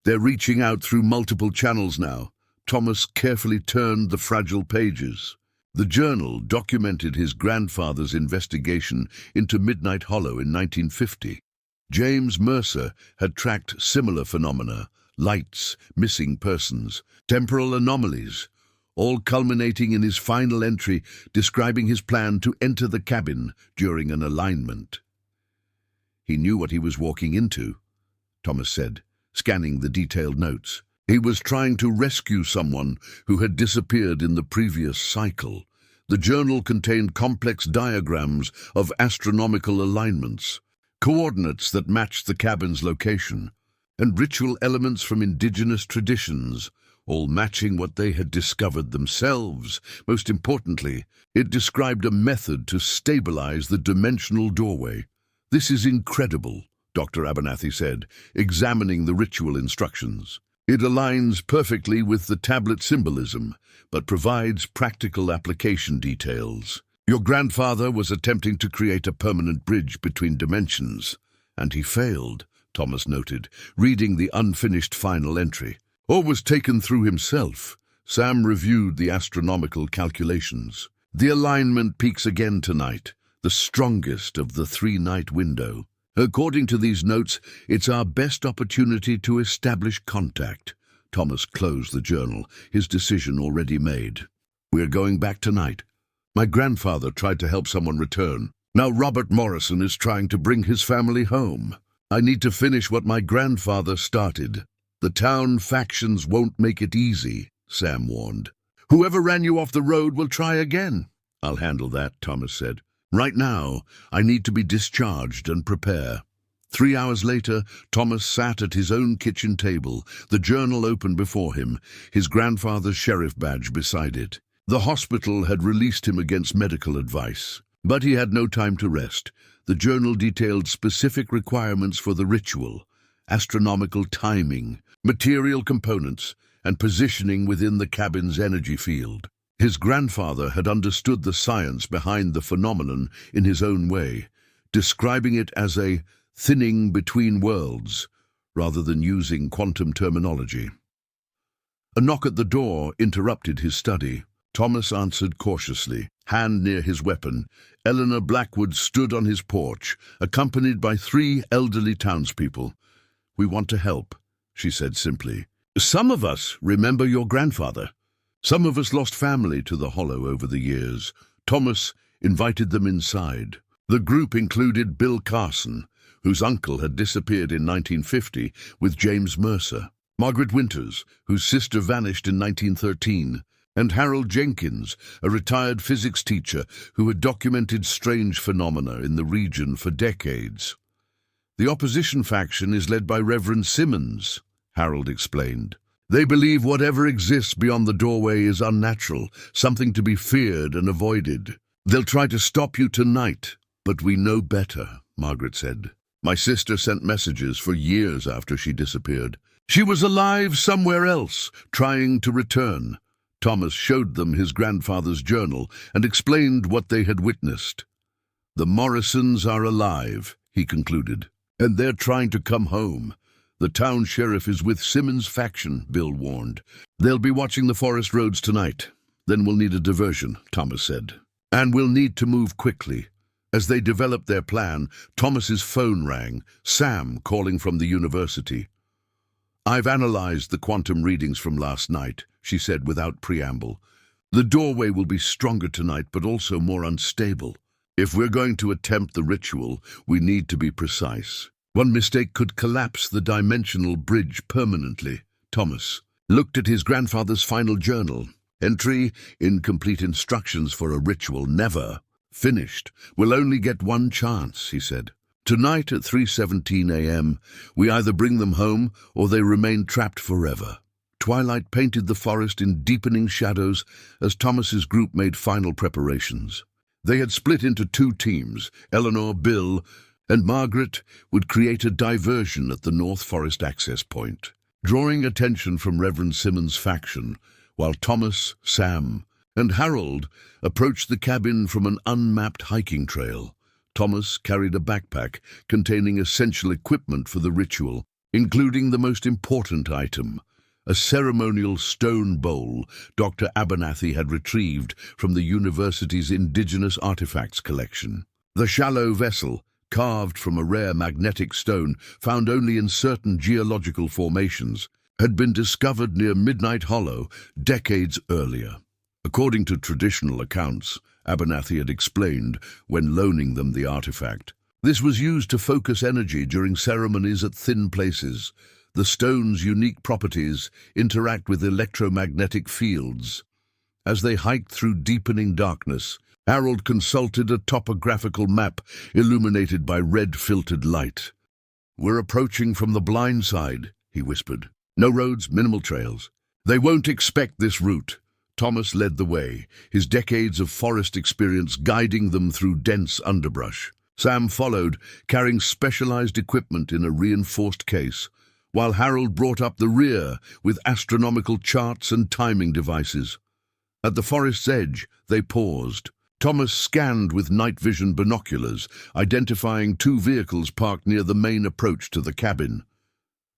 "They're reaching out through multiple channels now." Thomas carefully turned the fragile pages. The journal documented his grandfather's investigation into Midnight Hollow in 1950. James Mercer had tracked similar phenomena, lights, missing persons, temporal anomalies, all culminating in his final entry describing his plan to enter the cabin during an alignment. "He knew what he was walking into," Thomas said, scanning the detailed notes. "He was trying to rescue someone who had disappeared in the previous cycle." The journal contained complex diagrams of astronomical alignments, coordinates that matched the cabin's location, and ritual elements from indigenous traditions, all matching what they had discovered themselves. Most importantly, it described a method to stabilize the dimensional doorway. "This is incredible," Dr. Abernathy said, examining the ritual instructions. "It aligns perfectly with the tablet symbolism, but provides practical application details. Your grandfather was attempting to create a permanent bridge between dimensions, and he failed," Thomas noted, reading the unfinished final entry. "Or was taken through himself." Sam reviewed the astronomical calculations. "The alignment peaks again tonight, the strongest of the 3-night window. According to these notes, it's our best opportunity to establish contact." Thomas closed the journal, his decision already made. "We're going back tonight. My grandfather tried to help someone return. Now Robert Morrison is trying to bring his family home. I need to finish what my grandfather started. The town factions won't make it easy," Sam warned. "Whoever ran you off the road will try again." "I'll handle that," Thomas said. "Right now, I need to be discharged and prepare." 3 hours later, Thomas sat at his own kitchen table, the journal open before him, his grandfather's sheriff badge beside it. The hospital had released him against medical advice, but he had no time to rest. The journal detailed specific requirements for the ritual, astronomical timing, material components, and positioning within the cabin's energy field. His grandfather had understood the science behind the phenomenon in his own way, describing it as a thinning between worlds, rather than using quantum terminology. A knock at the door interrupted his study. Thomas answered cautiously, hand near his weapon. Eleanor Blackwood stood on his porch, accompanied by 3 elderly townspeople. "We want to help," she said simply. "Some of us remember your grandfather. Some of us lost family to the Hollow over the years." Thomas invited them inside. The group included Bill Carson, whose uncle had disappeared in 1950 with James Mercer, Margaret Winters, whose sister vanished in 1913, and Harold Jenkins, a retired physics teacher who had documented strange phenomena in the region for decades. "The opposition faction is led by Reverend Simmons," Harold explained. "They believe whatever exists beyond the doorway is unnatural, something to be feared and avoided. They'll try to stop you tonight, but we know better," Margaret said. "My sister sent messages for years after she disappeared. She was alive somewhere else, trying to return." Thomas showed them his grandfather's journal and explained what they had witnessed. "The Morrisons are alive," he concluded, "and they're trying to come home. The town sheriff is with Simmons' faction," Bill warned. "They'll be watching the forest roads tonight. Then we'll need a diversion," Thomas said. "And we'll need to move quickly." As they developed their plan, Thomas's phone rang, Sam calling from the university. "I've analyzed the quantum readings from last night," she said without preamble. "The doorway will be stronger tonight, but also more unstable. If we're going to attempt the ritual, we need to be precise. One mistake could collapse the dimensional bridge permanently." Thomas looked at his grandfather's final journal. Entry: "Incomplete instructions for a ritual never finished. We'll only get one chance," he said. "Tonight at 3:17 a.m., we either bring them home or they remain trapped forever." Twilight painted the forest in deepening shadows as Thomas's group made final preparations. They had split into 2 teams. Eleanor, Bill, and Margaret would create a diversion at the North Forest access point, drawing attention from Reverend Simmons' faction, while Thomas, Sam, and Harold approached the cabin from an unmapped hiking trail. Thomas carried a backpack containing essential equipment for the ritual, including the most important item, a ceremonial stone bowl Dr. Abernathy had retrieved from the university's indigenous artifacts collection. The shallow vessel, carved from a rare magnetic stone found only in certain geological formations, had been discovered near Midnight Hollow decades earlier. According to traditional accounts, Abernathy had explained when loaning them the artifact, this was used to focus energy during ceremonies at thin places. The stone's unique properties interact with electromagnetic fields. As they hiked through deepening darkness, Harold consulted a topographical map illuminated by red-filtered light. "We're approaching from the blind side," he whispered. "No roads, minimal trails. They won't expect this route." Thomas led the way, his decades of forest experience guiding them through dense underbrush. Sam followed, carrying specialized equipment in a reinforced case, while Harold brought up the rear with astronomical charts and timing devices. At the forest's edge, they paused. Thomas scanned with night vision binoculars, identifying 2 vehicles parked near the main approach to the cabin.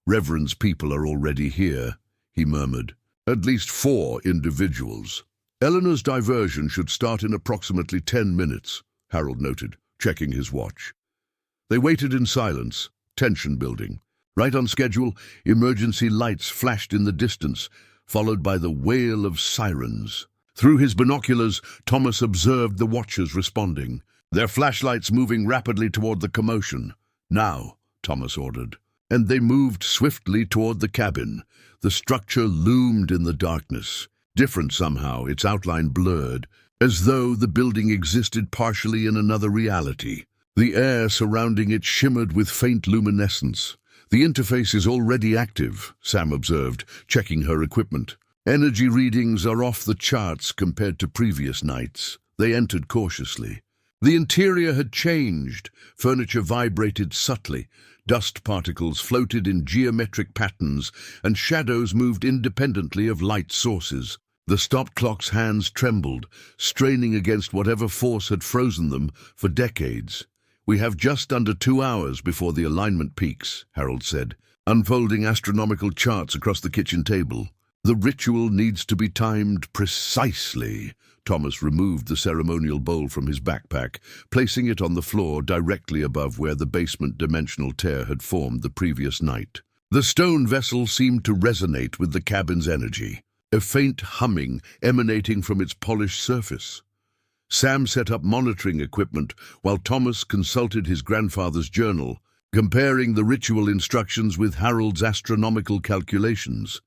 "Reverend's people are already here," he murmured. "At least 4 individuals. Eleanor's diversion should start in approximately 10 minutes, Harold noted, checking his watch. They waited in silence, tension building. Right on schedule, emergency lights flashed in the distance, followed by the wail of sirens. Through his binoculars, Thomas observed the watchers responding, their flashlights moving rapidly toward the commotion. "Now," Thomas ordered. And they moved swiftly toward the cabin. The structure loomed in the darkness, different somehow, its outline blurred, as though the building existed partially in another reality. The air surrounding it shimmered with faint luminescence. "The interface is already active," Sam observed, checking her equipment. "Energy readings are off the charts compared to previous nights." They entered cautiously. The interior had changed. Furniture vibrated subtly. Dust particles floated in geometric patterns, and shadows moved independently of light sources. The stop clock's hands trembled, straining against whatever force had frozen them for decades. "We have just under 2 hours before the alignment peaks," Harold said, unfolding astronomical charts across the kitchen table. "The ritual needs to be timed precisely." Thomas removed the ceremonial bowl from his backpack, placing it on the floor directly above where the basement dimensional tear had formed the previous night. The stone vessel seemed to resonate with the cabin's energy, a faint humming emanating from its polished surface. Sam set up monitoring equipment while Thomas consulted his grandfather's journal, comparing the ritual instructions with Harold's astronomical calculations.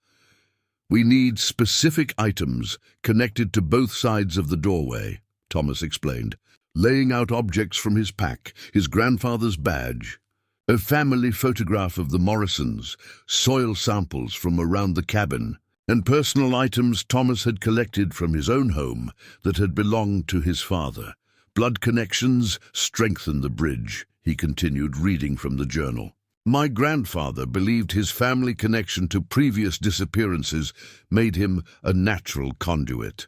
"We need specific items connected to both sides of the doorway," Thomas explained, laying out objects from his pack, his grandfather's badge, a family photograph of the Morrisons, soil samples from around the cabin, and personal items Thomas had collected from his own home that had belonged to his father. "Blood connections strengthen the bridge," he continued, reading from the journal. "My grandfather believed his family connection to previous disappearances made him a natural conduit."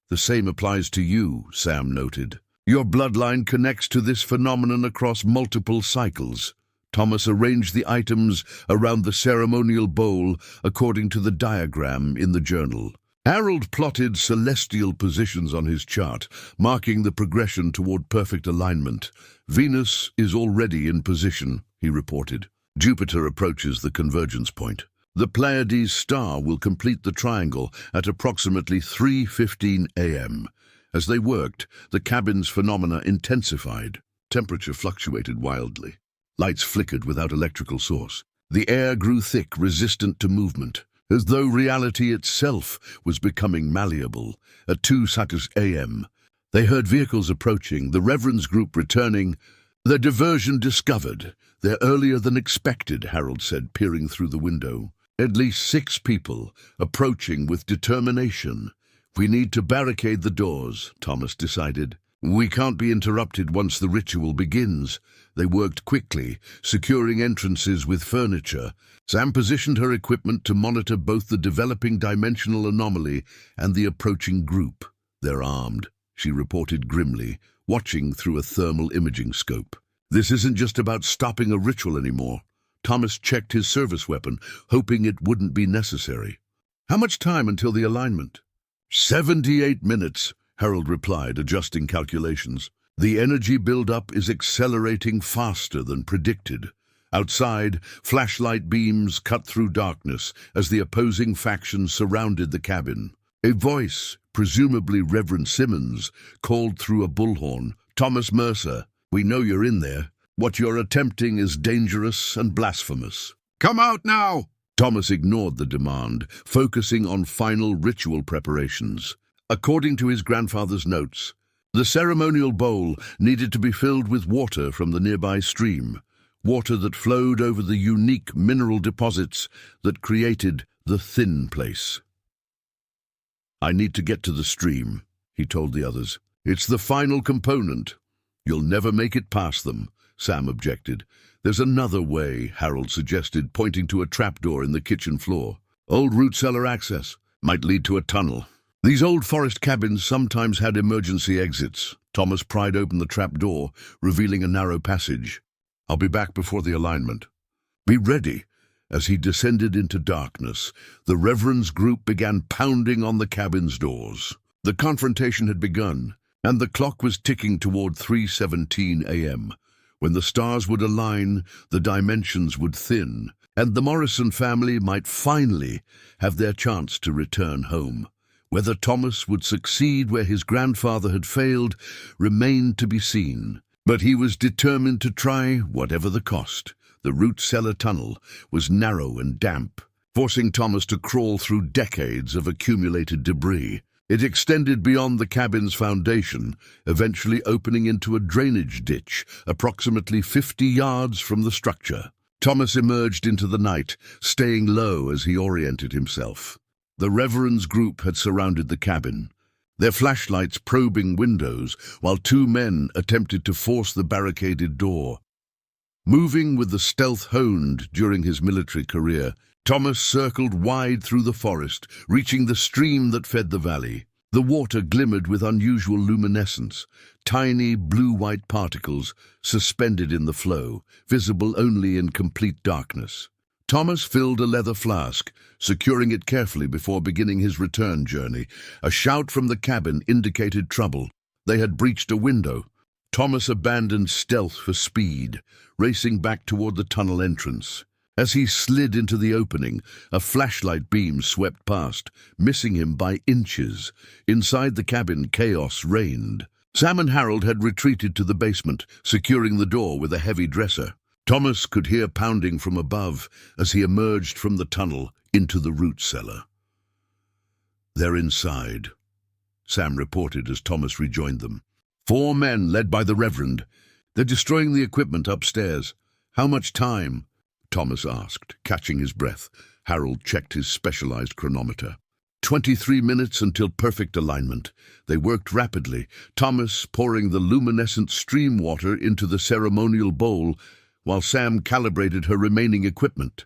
"The same applies to you," Sam noted. "Your bloodline connects to this phenomenon across multiple cycles." Thomas arranged the items around the ceremonial bowl according to the diagram in the journal. Harold plotted celestial positions on his chart, marking the progression toward perfect alignment. "Venus is already in position," he reported. "Jupiter approaches the convergence point. The Pleiades star will complete the triangle at approximately 3:15 a.m. As they worked, the cabin's phenomena intensified. Temperature fluctuated wildly. Lights flickered without electrical source. The air grew thick, resistant to movement, as though reality itself was becoming malleable. At 2:00 a.m., they heard vehicles approaching, the Reverend's group returning. "Their diversion discovered. They're earlier than expected," Harold said, peering through the window. "At least 6 people, approaching with determination." "We need to barricade the doors," Thomas decided. "We can't be interrupted once the ritual begins." They worked quickly, securing entrances with furniture. Sam positioned her equipment to monitor both the developing dimensional anomaly and the approaching group. "They're armed," she reported grimly, watching through a thermal imaging scope. "This isn't just about stopping a ritual anymore." Thomas checked his service weapon, hoping it wouldn't be necessary. "How much time until the alignment?" 78 minutes, Harold replied, adjusting calculations. "The energy buildup is accelerating faster than predicted." Outside, flashlight beams cut through darkness as the opposing factions surrounded the cabin. A voice, presumably Reverend Simmons, called through a bullhorn. "Thomas Mercer, we know you're in there. What you're attempting is dangerous and blasphemous." "Come out now!" Thomas ignored the demand, focusing on final ritual preparations. According to his grandfather's notes, the ceremonial bowl needed to be filled with water from the nearby stream, water that flowed over the unique mineral deposits that created the thin place. "I need to get to the stream," he told the others. "It's the final component." "You'll never make it past them," Sam objected. "There's another way," Harold suggested, pointing to a trapdoor in the kitchen floor. "Old root cellar access. Might lead to a tunnel." These old forest cabins sometimes had emergency exits. Thomas pried open the trapdoor, revealing a narrow passage. "I'll be back before the alignment." "Be ready." As he descended into darkness, the Reverend's group began pounding on the cabin's doors. The confrontation had begun, and the clock was ticking toward 3:17 a.m. When the stars would align, the dimensions would thin, and the Morrison family might finally have their chance to return home. Whether Thomas would succeed where his grandfather had failed remained to be seen, but he was determined to try whatever the cost. The root cellar tunnel was narrow and damp, forcing Thomas to crawl through decades of accumulated debris. It extended beyond the cabin's foundation, eventually opening into a drainage ditch approximately 50 yards from the structure. Thomas emerged into the night, staying low as he oriented himself. The Reverend's group had surrounded the cabin. their flashlights probing windows while two men attempted to force the barricaded door. Moving with the stealth honed during his military career, Thomas circled wide through the forest, reaching the stream that fed the valley. The water glimmered with unusual luminescence, tiny blue-white particles suspended in the flow, visible only in complete darkness. Thomas filled a leather flask, securing it carefully before beginning his return journey. A shout from the cabin indicated trouble. They had breached a window. Thomas abandoned stealth for speed, racing back toward the tunnel entrance. As he slid into the opening, a flashlight beam swept past, missing him by inches. Inside the cabin, chaos reigned. Sam and Harold had retreated to the basement, securing the door with a heavy dresser. Thomas could hear pounding from above as he emerged from the tunnel into the root cellar. "They're inside," Sam reported as Thomas rejoined them. "4 men led by the Reverend. They're destroying the equipment upstairs. How much time?" Thomas asked, catching his breath. Harold checked his specialized chronometer. 23 minutes until perfect alignment. They worked rapidly, Thomas pouring the luminescent stream water into the ceremonial bowl while Sam calibrated her remaining equipment.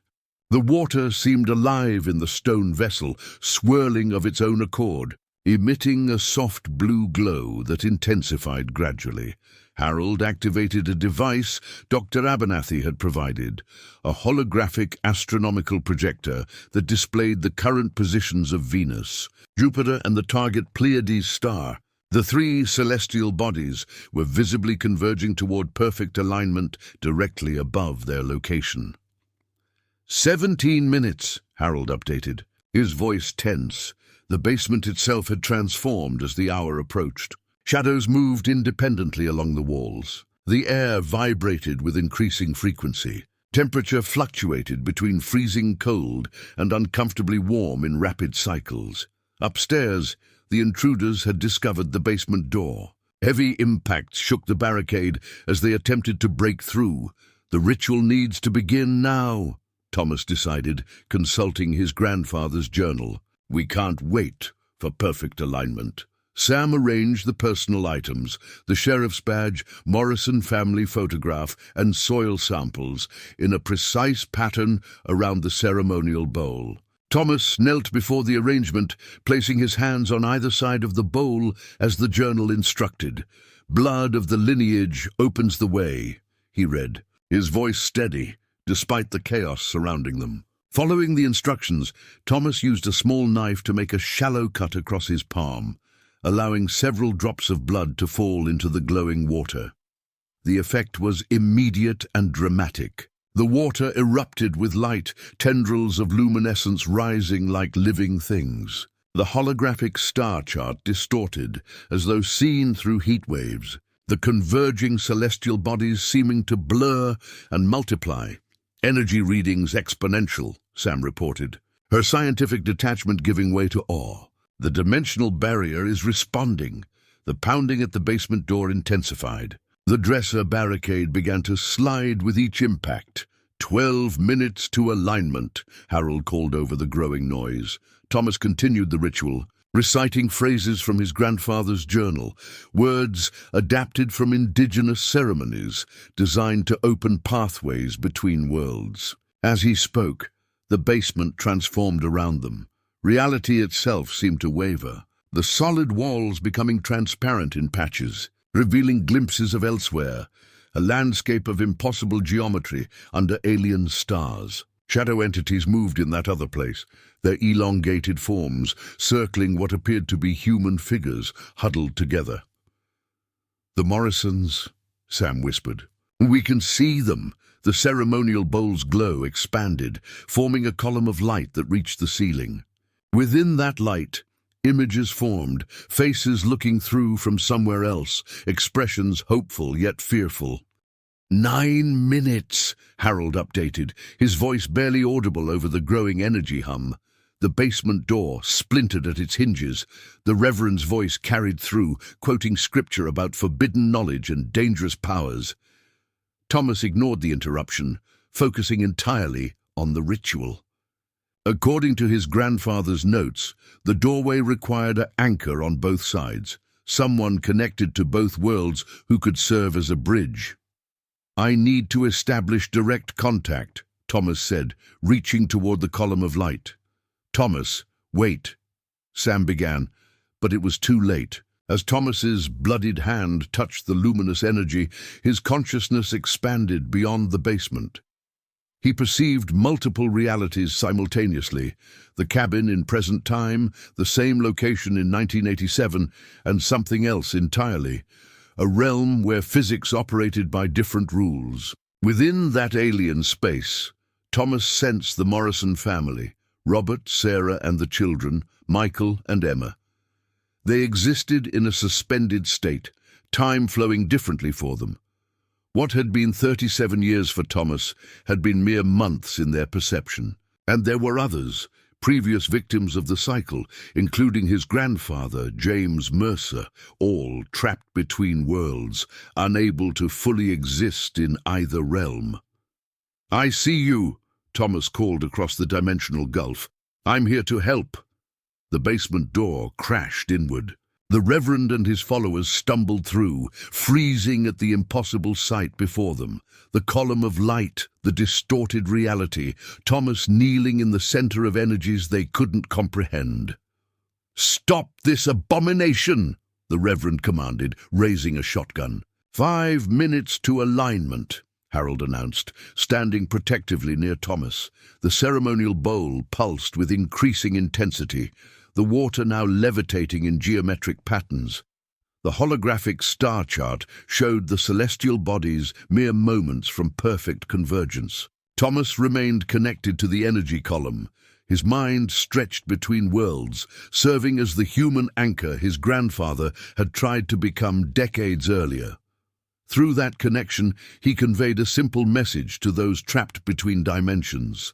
The water seemed alive in the stone vessel, swirling of its own accord, emitting a soft blue glow that intensified gradually. Harold activated a device Dr. Abernathy had provided, a holographic astronomical projector that displayed the current positions of Venus, Jupiter, and the target Pleiades star. The 3 celestial bodies were visibly converging toward perfect alignment directly above their location. 17 minutes, Harold updated, his voice tense. The basement itself had transformed as the hour approached. Shadows moved independently along the walls. The air vibrated with increasing frequency. Temperature fluctuated between freezing cold and uncomfortably warm in rapid cycles. Upstairs, the intruders had discovered the basement door. Heavy impacts shook the barricade as they attempted to break through. The ritual needs to begin now, Thomas decided, consulting his grandfather's journal. We can't wait for perfect alignment. Sam arranged the personal items, the sheriff's badge, Morrison family photograph, and soil samples in a precise pattern around the ceremonial bowl. Thomas knelt before the arrangement, placing his hands on either side of the bowl as the journal instructed. "Blood of the lineage opens the way," he read, his voice steady, despite the chaos surrounding them. Following the instructions, Thomas used a small knife to make a shallow cut across his palm, allowing several drops of blood to fall into the glowing water. The effect was immediate and dramatic. The water erupted with light, tendrils of luminescence rising like living things. The holographic star chart distorted, as though seen through heat waves, the converging celestial bodies seeming to blur and multiply. "Energy readings exponential," Sam reported, her scientific detachment giving way to awe. "The dimensional barrier is responding." The pounding at the basement door intensified. The dresser barricade began to slide with each impact. 12 minutes to alignment, Harold called over the growing noise. Thomas continued the ritual, reciting phrases from his grandfather's journal, words adapted from indigenous ceremonies designed to open pathways between worlds. As he spoke, the basement transformed around them. Reality itself seemed to waver, the solid walls becoming transparent in patches, revealing glimpses of elsewhere, a landscape of impossible geometry under alien stars. Shadow entities moved in that other place, their elongated forms circling what appeared to be human figures huddled together. "The Morrisons," Sam whispered. "We can see them." The ceremonial bowl's glow expanded, forming a column of light that reached the ceiling. Within that light, images formed, faces looking through from somewhere else, expressions hopeful yet fearful. 9 minutes, Harold updated, his voice barely audible over the growing energy hum. The basement door splintered at its hinges. The Reverend's voice carried through, quoting scripture about forbidden knowledge and dangerous powers. Thomas ignored the interruption, focusing entirely on the ritual. According to his grandfather's notes, the doorway required an anchor on both sides, someone connected to both worlds who could serve as a bridge. "I need to establish direct contact," Thomas said, reaching toward the column of light. "Thomas, wait," Sam began, but it was too late. As Thomas's bloodied hand touched the luminous energy, his consciousness expanded beyond the basement. He perceived multiple realities simultaneously: the cabin in present time, the same location in 1987, and something else entirely, a realm where physics operated by different rules. Within that alien space, Thomas sensed the Morrison family: Robert, Sarah, and the children, Michael and Emma. They existed in a suspended state, time flowing differently for them. What had been 37 years for Thomas had been mere months in their perception. And there were others, previous victims of the cycle, including his grandfather, James Mercer, all trapped between worlds, unable to fully exist in either realm. "I see you," Thomas called across the dimensional gulf. "I'm here to help." The basement door crashed inward. The Reverend and his followers stumbled through, freezing at the impossible sight before them. The column of light, the distorted reality, Thomas kneeling in the center of energies they couldn't comprehend. "Stop this abomination!" the Reverend commanded, raising a shotgun. 5 minutes to alignment," Harold announced, standing protectively near Thomas. The ceremonial bowl pulsed with increasing intensity, the water now levitating in geometric patterns. The holographic star chart showed the celestial bodies mere moments from perfect convergence. Thomas remained connected to the energy column, his mind stretched between worlds, serving as the human anchor his grandfather had tried to become decades earlier. Through that connection, he conveyed a simple message to those trapped between dimensions: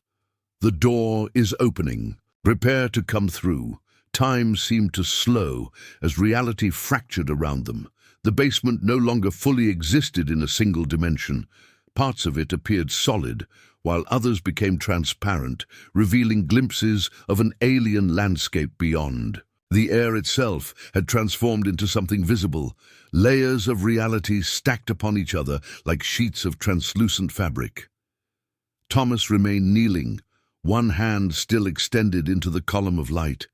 "The door is opening. Prepare to come through." Time seemed to slow as reality fractured around them. The basement no longer fully existed in a single dimension. Parts of it appeared solid, while others became transparent, revealing glimpses of an alien landscape beyond. The air itself had transformed into something visible, layers of reality stacked upon each other like sheets of translucent fabric. Thomas remained kneeling, one hand still extended into the column of light,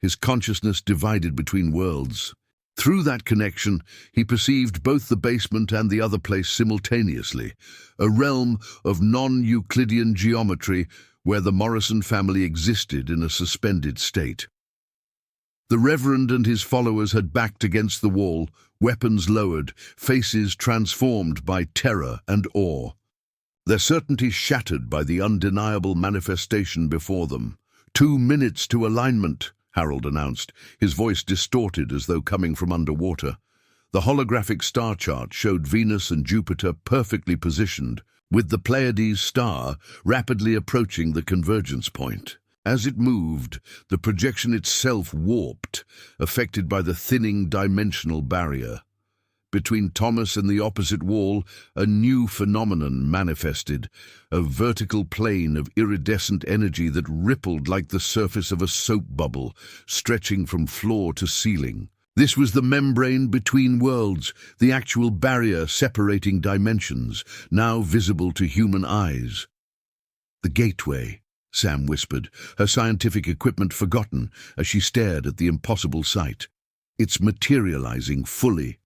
his consciousness divided between worlds. Through that connection, he perceived both the basement and the other place simultaneously, a realm of non-Euclidean geometry where the Morrison family existed in a suspended state. The Reverend and his followers had backed against the wall, weapons lowered, faces transformed by terror and awe. Their certainty shattered by the undeniable manifestation before them. 2 minutes to alignment," Harold announced, his voice distorted as though coming from underwater. The holographic star chart showed Venus and Jupiter perfectly positioned, with the Pleiades star rapidly approaching the convergence point. As it moved, the projection itself warped, affected by the thinning dimensional barrier. Between Thomas and the opposite wall, a new phenomenon manifested, a vertical plane of iridescent energy that rippled like the surface of a soap bubble, stretching from floor to ceiling. This was the membrane between worlds, the actual barrier separating dimensions, now visible to human eyes. "The gateway," Sam whispered, her scientific equipment forgotten as she stared at the impossible sight. "It's materializing fully."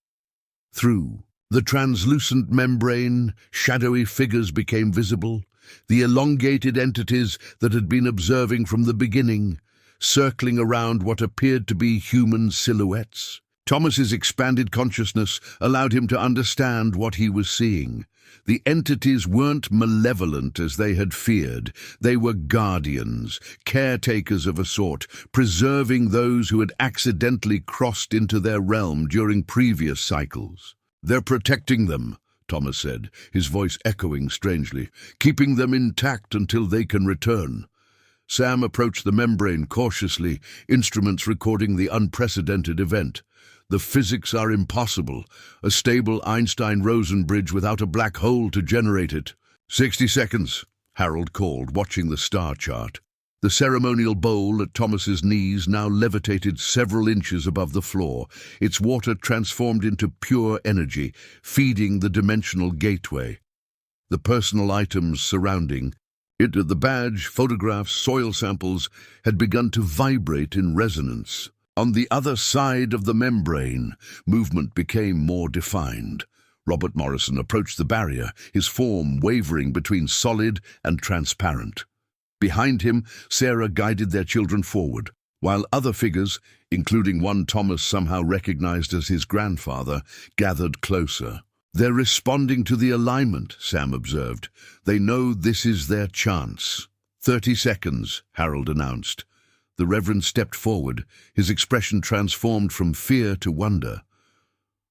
Through the translucent membrane, shadowy figures became visible, the elongated entities that had been observing from the beginning, circling around what appeared to be human silhouettes. Thomas's expanded consciousness allowed him to understand what he was seeing. The entities weren't malevolent as they had feared. They were guardians, caretakers of a sort, preserving those who had accidentally crossed into their realm during previous cycles. "They're protecting them," Thomas said, his voice echoing strangely, "keeping them intact until they can return." Sam approached the membrane cautiously, instruments recording the unprecedented event. "The physics are impossible. A stable Einstein-Rosen bridge without a black hole to generate it." 60 seconds, Harold called, watching the star chart. The ceremonial bowl at Thomas's knees now levitated several inches above the floor, its water transformed into pure energy, feeding the dimensional gateway. The personal items surrounding it, the badge, photographs, soil samples, had begun to vibrate in resonance. On the other side of the membrane, movement became more defined. Robert Morrison approached the barrier, his form wavering between solid and transparent. Behind him, Sarah guided their children forward, while other figures, including one Thomas somehow recognized as his grandfather, gathered closer. "They're responding to the alignment," Sam observed. "They know this is their chance." 30 seconds, Harold announced. The Reverend stepped forward, his expression transformed from fear to wonder.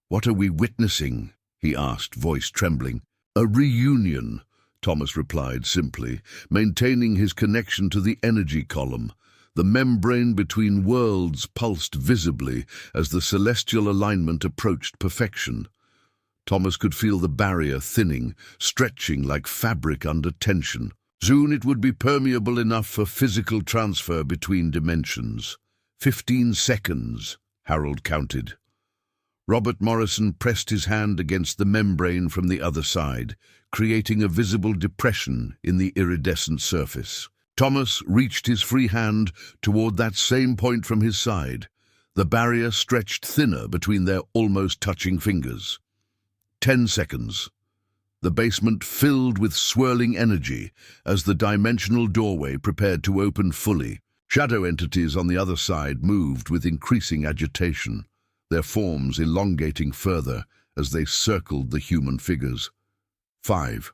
"What are we witnessing?" he asked, voice trembling. "A reunion," Thomas replied simply, maintaining his connection to the energy column. The membrane between worlds pulsed visibly as the celestial alignment approached perfection. Thomas could feel the barrier thinning, stretching like fabric under tension. Soon it would be permeable enough for physical transfer between dimensions. 15 seconds, Harold counted. Robert Morrison pressed his hand against the membrane from the other side, creating a visible depression in the iridescent surface. Thomas reached his free hand toward that same point from his side. The barrier stretched thinner between their almost touching fingers. 10 seconds. The basement filled with swirling energy as the dimensional doorway prepared to open fully. Shadow entities on the other side moved with increasing agitation, their forms elongating further as they circled the human figures. 5.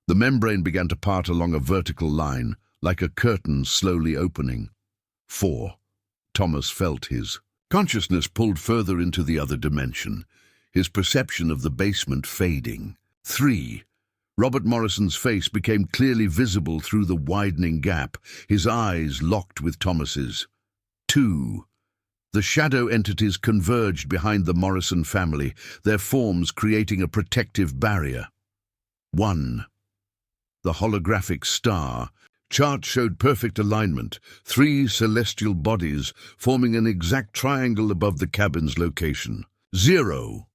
The membrane began to part along a vertical line, like a curtain slowly opening. 4. Thomas felt his consciousness pulled further into the other dimension, his perception of the basement fading. 3. Robert Morrison's face became clearly visible through the widening gap, his eyes locked with Thomas's. 2. The shadow entities converged behind the Morrison family, their forms creating a protective barrier. 1. The holographic star. Chart showed perfect alignment, 3 celestial bodies forming an exact triangle above the cabin's location. 0.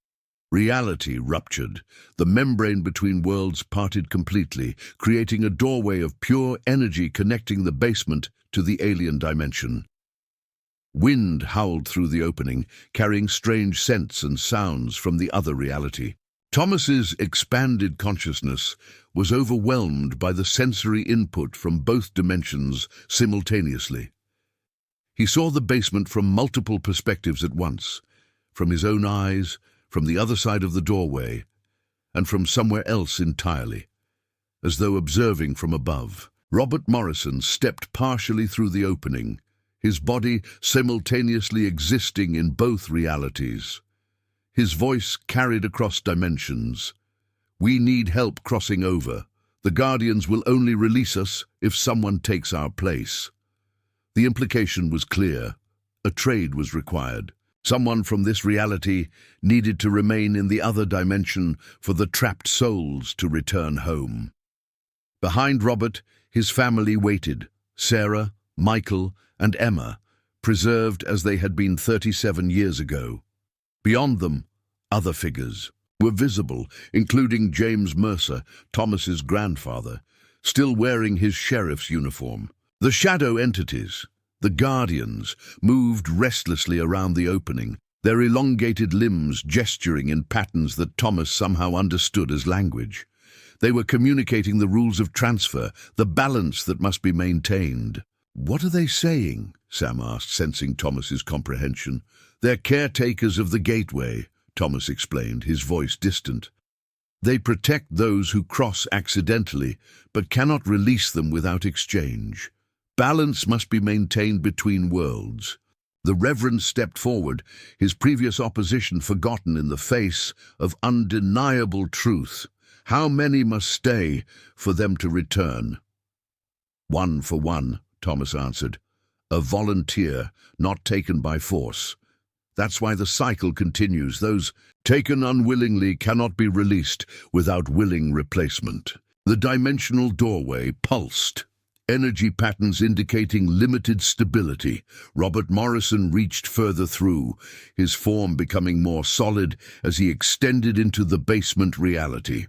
Reality ruptured. The membrane between worlds parted completely, creating a doorway of pure energy connecting the basement to the alien dimension. Wind howled through the opening, carrying strange scents and sounds from the other reality. Thomas's expanded consciousness was overwhelmed by the sensory input from both dimensions simultaneously. He saw the basement from multiple perspectives at once, from his own eyes, from the other side of the doorway, and from somewhere else entirely, as though observing from above. Robert Morrison stepped partially through the opening, his body simultaneously existing in both realities. His voice carried across dimensions. "We need help crossing over. The Guardians will only release us if someone takes our place." The implication was clear. A trade was required. Someone from this reality needed to remain in the other dimension for the trapped souls to return home. Behind Robert, his family waited. Sarah, Michael, and Emma, preserved as they had been 37 years ago. Beyond them, other figures were visible, including James Mercer, Thomas's grandfather, still wearing his sheriff's uniform. The shadow entities, the Guardians, moved restlessly around the opening, their elongated limbs gesturing in patterns that Thomas somehow understood as language. They were communicating the rules of transfer, the balance that must be maintained. "What are they saying?" Sam asked, sensing Thomas's comprehension. "They're caretakers of the gateway," Thomas explained, his voice distant. "They protect those who cross accidentally, but cannot release them without exchange. Balance must be maintained between worlds." The Reverend stepped forward, his previous opposition forgotten in the face of undeniable truth. "How many must stay for them to return?" "1 for 1, Thomas answered. "A volunteer, not taken by force. That's why the cycle continues. Those taken unwillingly cannot be released without willing replacement." The dimensional doorway pulsed, energy patterns indicating limited stability. Robert Morrison reached further through, his form becoming more solid as he extended into the basement reality.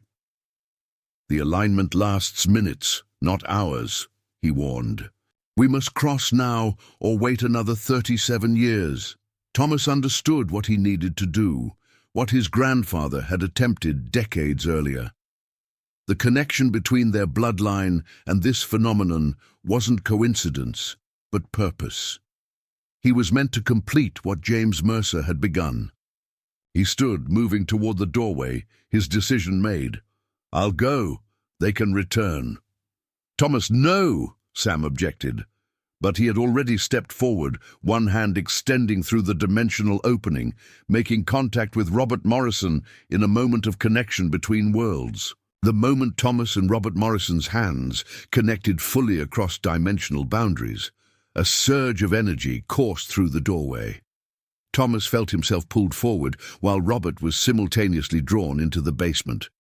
"The alignment lasts minutes, not hours," he warned. "We must cross now or wait another 37 years. Thomas understood what he needed to do, what his grandfather had attempted decades earlier. The connection between their bloodline and this phenomenon wasn't coincidence, but purpose. He was meant to complete what James Mercer had begun. He stood, moving toward the doorway, his decision made. "I'll go. They can return." "Thomas, no!" Sam objected. But he had already stepped forward, one hand extending through the dimensional opening, making contact with Robert Morrison in a moment of connection between worlds. The moment Thomas and Robert Morrison's hands connected fully across dimensional boundaries, a surge of energy coursed through the doorway. Thomas felt himself pulled forward, while Robert was simultaneously drawn into the basement.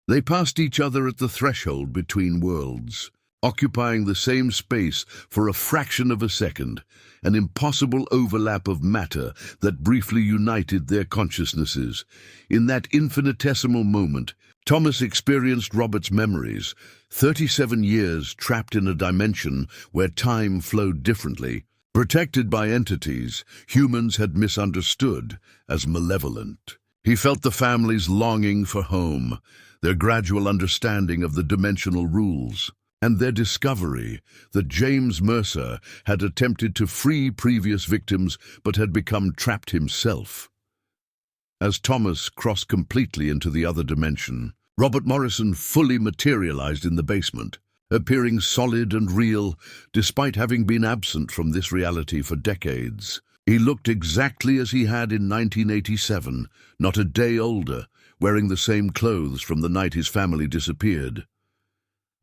They passed each other at the threshold between worlds, occupying the same space for a fraction of a second, an impossible overlap of matter that briefly united their consciousnesses. In that infinitesimal moment, Thomas experienced Robert's memories, 37 years trapped in a dimension where time flowed differently. Protected by entities humans had misunderstood as malevolent. He felt the family's longing for home, their gradual understanding of the dimensional rules, and their discovery that James Mercer had attempted to free previous victims but had become trapped himself. As Thomas crossed completely into the other dimension, Robert Morrison fully materialized in the basement, appearing solid and real despite having been absent from this reality for decades. He looked exactly as he had in 1987, not a day older, wearing the same clothes from the night his family disappeared.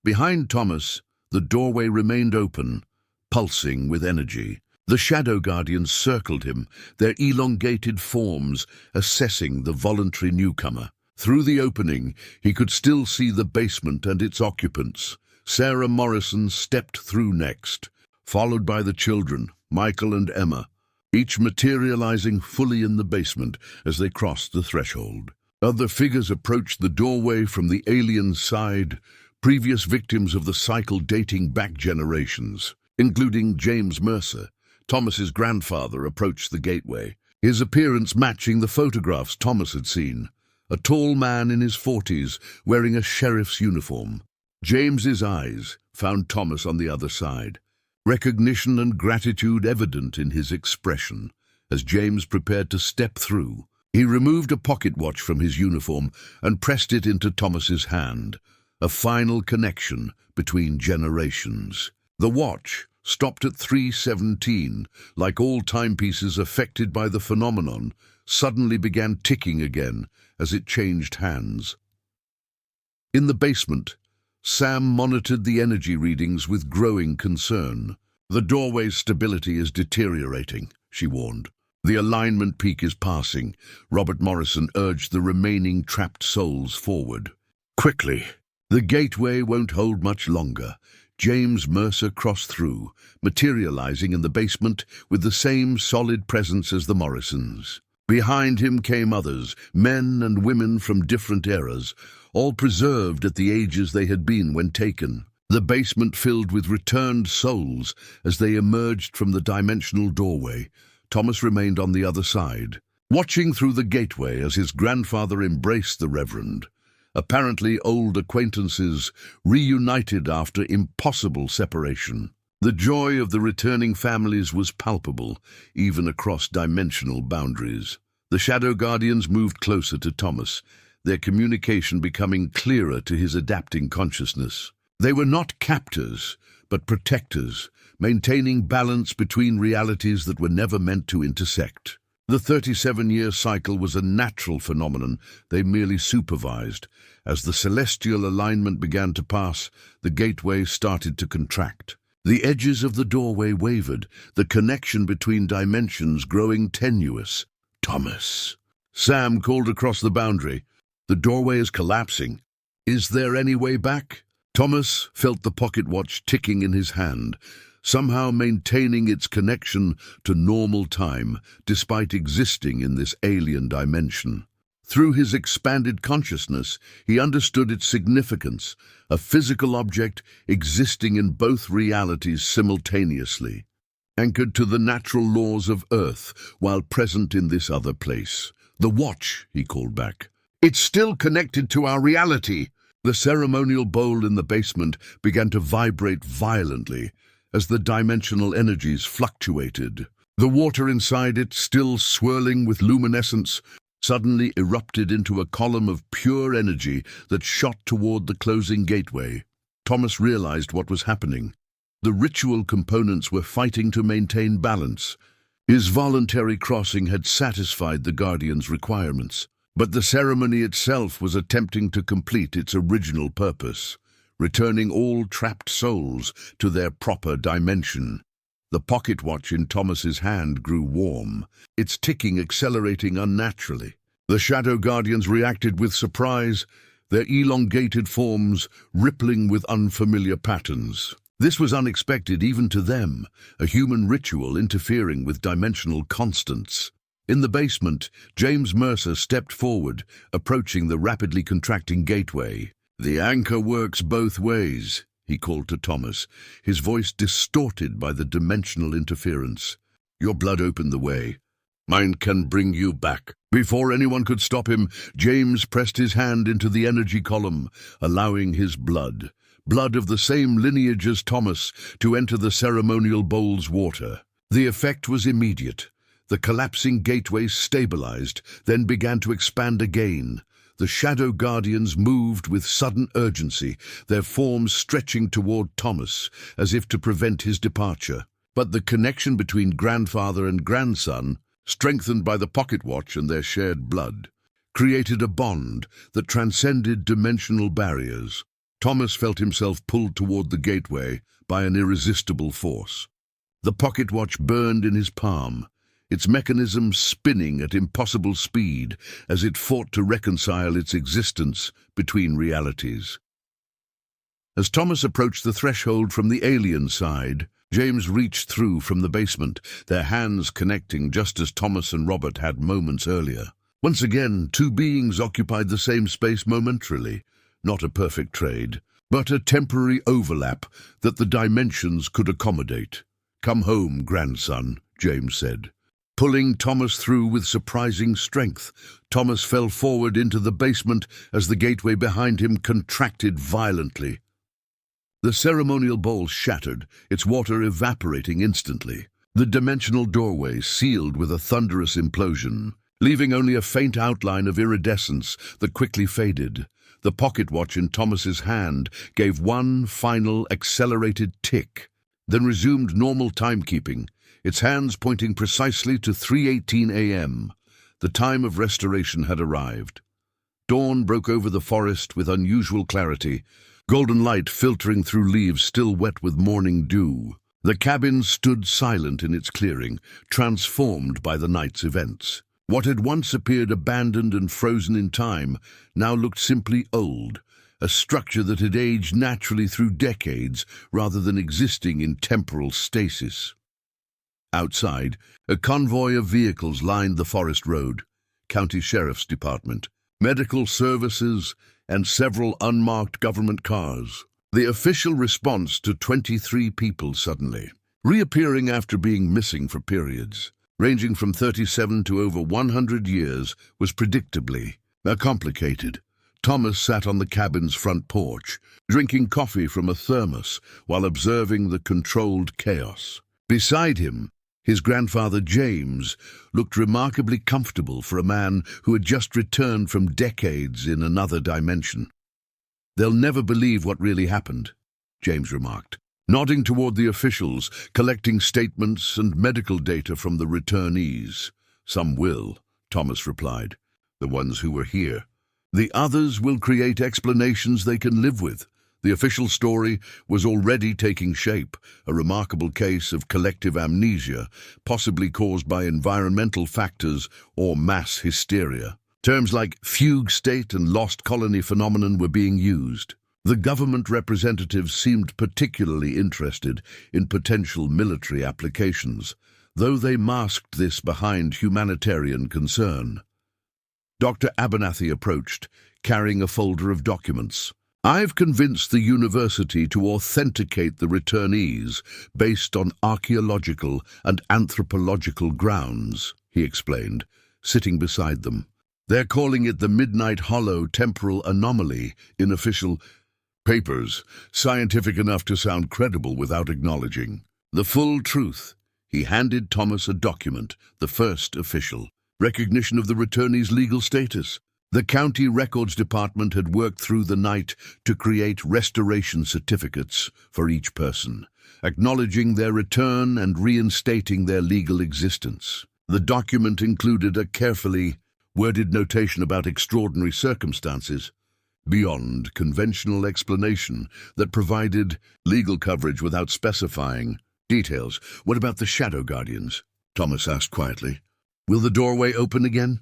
Behind Thomas, the doorway remained open, pulsing with energy. The Shadow Guardians circled him, their elongated forms assessing the voluntary newcomer. Through the opening, he could still see the basement and its occupants. Sarah Morrison stepped through next, followed by the children, Michael and Emma, each materializing fully in the basement as they crossed the threshold. Other figures approached the doorway from the alien side, previous victims of the cycle dating back generations, including James Mercer. Thomas's grandfather approached the gateway, his appearance matching the photographs Thomas had seen, a tall man in his 40s wearing a sheriff's uniform. James's eyes found Thomas on the other side, recognition and gratitude evident in his expression. As James prepared to step through, he removed a pocket watch from his uniform and pressed it into Thomas's hand, a final connection between generations. The watch stopped at 3:17, like all timepieces affected by the phenomenon, suddenly began ticking again as it changed hands. In the basement, Sam monitored the energy readings with growing concern. "The doorway's stability is deteriorating," she warned. "The alignment peak is passing." Robert Morrison urged the remaining trapped souls forward. "Quickly! The gateway won't hold much longer." James Mercer crossed through, materializing in the basement with the same solid presence as the Morrisons. Behind him came others, men and women from different eras, all preserved at the ages they had been when taken. The basement filled with returned souls as they emerged from the dimensional doorway. Thomas remained on the other side, watching through the gateway as his grandfather embraced the Reverend. Apparently old acquaintances reunited after impossible separation. The joy of the returning families was palpable, even across dimensional boundaries. The Shadow Guardians moved closer to Thomas, their communication becoming clearer to his adapting consciousness. They were not captors, but protectors, maintaining balance between realities that were never meant to intersect. The 37-year cycle was a natural phenomenon they merely supervised. As the celestial alignment began to pass, the gateway started to contract. The edges of the doorway wavered, the connection between dimensions growing tenuous. "Thomas!" Sam called across the boundary. "The doorway is collapsing. Is there any way back?" Thomas felt the pocket watch ticking in his hand, somehow maintaining its connection to normal time despite existing in this alien dimension. Through his expanded consciousness, he understood its significance, a physical object existing in both realities simultaneously, anchored to the natural laws of Earth while present in this other place. "The watch," he called back. "It's still connected to our reality." The ceremonial bowl in the basement began to vibrate violently as the dimensional energies fluctuated. The water inside it, still swirling with luminescence, suddenly erupted into a column of pure energy that shot toward the closing gateway. Thomas realized what was happening. The ritual components were fighting to maintain balance. His voluntary crossing had satisfied the Guardian's requirements, but the ceremony itself was attempting to complete its original purpose, returning all trapped souls to their proper dimension. The pocket watch in Thomas's hand grew warm, its ticking accelerating unnaturally. The Shadow Guardians reacted with surprise, their elongated forms rippling with unfamiliar patterns. This was unexpected even to them, a human ritual interfering with dimensional constants. In the basement, James Mercer stepped forward, approaching the rapidly contracting gateway. "The anchor works both ways," he called to Thomas, his voice distorted by the dimensional interference. "Your blood opened the way. Mine can bring you back." Before anyone could stop him, James pressed his hand into the energy column, allowing his blood of the same lineage as Thomas, to enter the ceremonial bowl's water. The effect was immediate. The collapsing gateway stabilized, then began to expand again. The Shadow Guardians moved with sudden urgency, their forms stretching toward Thomas, as if to prevent his departure. But the connection between grandfather and grandson, strengthened by the pocket watch and their shared blood, created a bond that transcended dimensional barriers. Thomas felt himself pulled toward the gateway by an irresistible force. The pocket watch burned in his palm, its mechanism spinning at impossible speed as it fought to reconcile its existence between realities. As Thomas approached the threshold from the alien side, James reached through from the basement, their hands connecting just as Thomas and Robert had moments earlier. Once again, two beings occupied the same space momentarily, not a perfect trade, but a temporary overlap that the dimensions could accommodate. "Come home, grandson," James said. Pulling Thomas through with surprising strength, Thomas fell forward into the basement as the gateway behind him contracted violently. The ceremonial bowl shattered, its water evaporating instantly. The dimensional doorway sealed with a thunderous implosion, leaving only a faint outline of iridescence that quickly faded. The pocket watch in Thomas's hand gave one final accelerated tick, then resumed normal timekeeping, its hands pointing precisely to 3:18 a.m. The time of restoration had arrived. Dawn broke over the forest with unusual clarity, golden light filtering through leaves still wet with morning dew. The cabin stood silent in its clearing, transformed by the night's events. What had once appeared abandoned and frozen in time now looked simply old, a structure that had aged naturally through decades rather than existing in temporal stasis. Outside, a convoy of vehicles lined the forest road, county sheriff's department, medical services, and several unmarked government cars. The official response to 23 people suddenly, reappearing after being missing for periods, ranging from 37 to over 100 years, was predictably complicated. Thomas sat on the cabin's front porch, drinking coffee from a thermos while observing the controlled chaos. Beside him, his grandfather James looked remarkably comfortable for a man who had just returned from decades in another dimension. "They'll never believe what really happened," James remarked, nodding toward the officials, collecting statements and medical data from the returnees. "Some will," Thomas replied, "the ones who were here. The others will create explanations they can live with." The official story was already taking shape, a remarkable case of collective amnesia, possibly caused by environmental factors or mass hysteria. Terms like fugue state and lost colony phenomenon were being used. The government representatives seemed particularly interested in potential military applications, though they masked this behind humanitarian concern. Dr. Abernathy approached, carrying a folder of documents. "I've convinced the university to authenticate the returnees based on archaeological and anthropological grounds," he explained, sitting beside them. "They're calling it the Midnight Hollow Temporal Anomaly in official papers, scientific enough to sound credible without acknowledging the full truth." He handed Thomas a document, the first official recognition of the returnees' legal status. The county records department had worked through the night to create restoration certificates for each person, acknowledging their return and reinstating their legal existence. The document included a carefully worded notation about extraordinary circumstances, beyond conventional explanation, that provided legal coverage without specifying details. "What about the Shadow Guardians?" Thomas asked quietly. "Will the doorway open again?"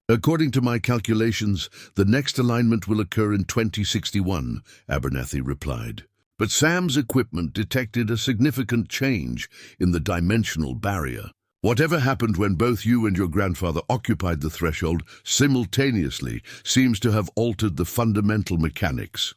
"According to my calculations, the next alignment will occur in 2061, Abernathy replied. But Sam's equipment detected a significant change in the dimensional barrier. Whatever happened when both you and your grandfather occupied the threshold simultaneously seems to have altered the fundamental mechanics."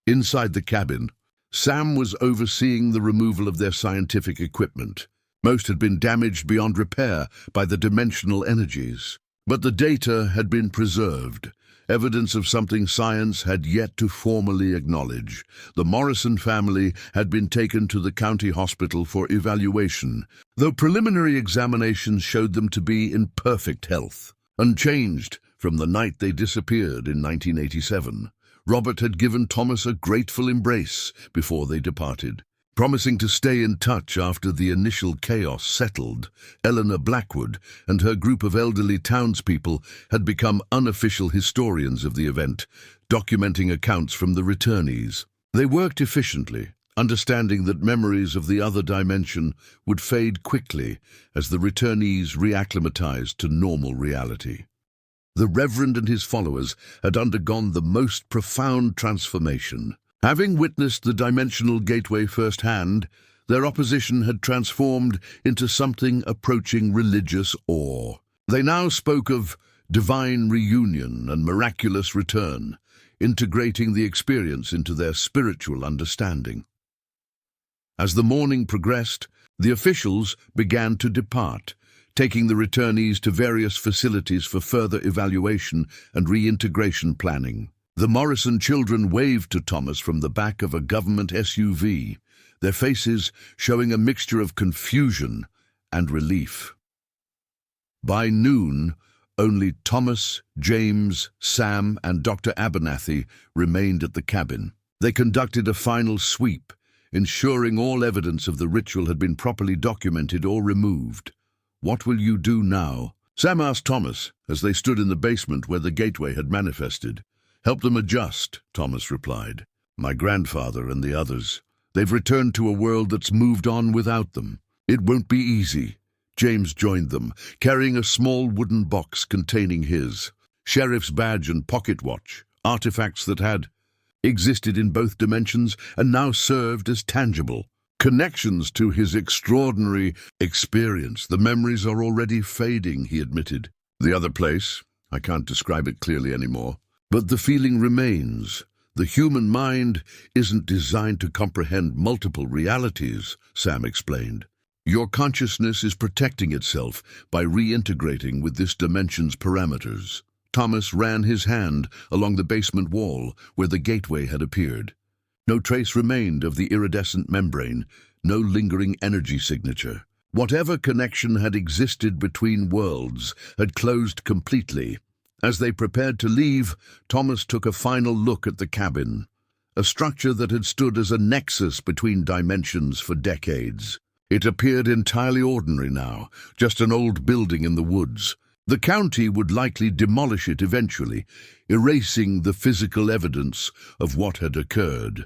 Inside the cabin, Sam was overseeing the removal of their scientific equipment. Most had been damaged beyond repair by the dimensional energies. But the data had been preserved, evidence of something science had yet to formally acknowledge. The Morrison family had been taken to the county hospital for evaluation, though preliminary examinations showed them to be in perfect health. Unchanged from the night they disappeared in 1987, Robert had given Thomas a grateful embrace before they departed. Promising to stay in touch after the initial chaos settled, Eleanor Blackwood and her group of elderly townspeople had become unofficial historians of the event, documenting accounts from the returnees. They worked efficiently, understanding that memories of the other dimension would fade quickly as the returnees reacclimatized to normal reality. The Reverend and his followers had undergone the most profound transformation. Having witnessed the dimensional gateway firsthand, their opposition had transformed into something approaching religious awe. They now spoke of divine reunion and miraculous return, integrating the experience into their spiritual understanding. As the morning progressed, the officials began to depart, taking the returnees to various facilities for further evaluation and reintegration planning. The Morrison children waved to Thomas from the back of a government SUV, their faces showing a mixture of confusion and relief. By noon, only Thomas, James, Sam, and Dr. Abernathy remained at the cabin. They conducted a final sweep, ensuring all evidence of the ritual had been properly documented or removed. "What will you do now?" Sam asked Thomas as they stood in the basement where the gateway had manifested. "Help them adjust," Thomas replied. "My grandfather and the others. They've returned to a world that's moved on without them. It won't be easy." James joined them, carrying a small wooden box containing his sheriff's badge and pocket watch, artifacts that had existed in both dimensions and now served as tangible connections to his extraordinary experience. "The memories are already fading," he admitted. "The other place, I can't describe it clearly anymore. But the feeling remains. The human mind isn't designed to comprehend multiple realities," Sam explained. "Your consciousness is protecting itself by reintegrating with this dimension's parameters." Thomas ran his hand along the basement wall where the gateway had appeared. No trace remained of the iridescent membrane, no lingering energy signature. Whatever connection had existed between worlds had closed completely. As they prepared to leave, Thomas took a final look at the cabin, a structure that had stood as a nexus between dimensions for decades. It appeared entirely ordinary now, just an old building in the woods. The county would likely demolish it eventually, erasing the physical evidence of what had occurred.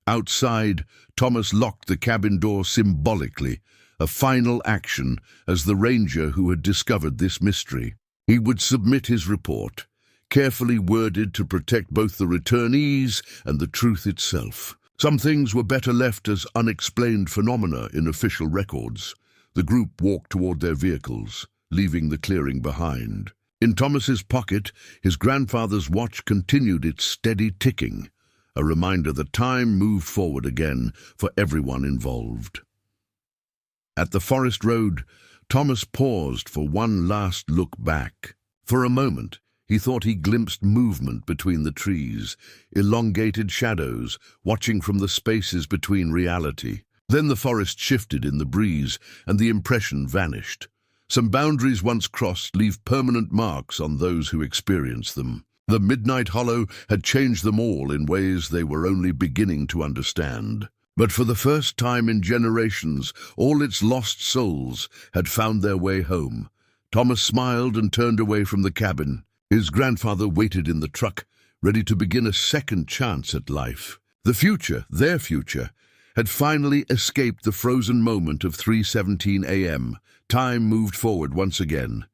Outside, Thomas locked the cabin door symbolically, a final action as the ranger who had discovered this mystery. He would submit his report, carefully worded to protect both the returnees and the truth itself. Some things were better left as unexplained phenomena in official records. The group walked toward their vehicles, leaving the clearing behind. In Thomas's pocket, his grandfather's watch continued its steady ticking, a reminder that time moved forward again for everyone involved. At the forest road, Thomas paused for one last look back. For a moment, he thought he glimpsed movement between the trees, elongated shadows watching from the spaces between reality. Then the forest shifted in the breeze, and the impression vanished. Some boundaries once crossed leave permanent marks on those who experience them. The Midnight Hollow had changed them all in ways they were only beginning to understand. But for the first time in generations, all its lost souls had found their way home. Thomas smiled and turned away from the cabin. His grandfather waited in the truck, ready to begin a second chance at life. The future, their future, had finally escaped the frozen moment of 3:17 a.m. Time moved forward once again.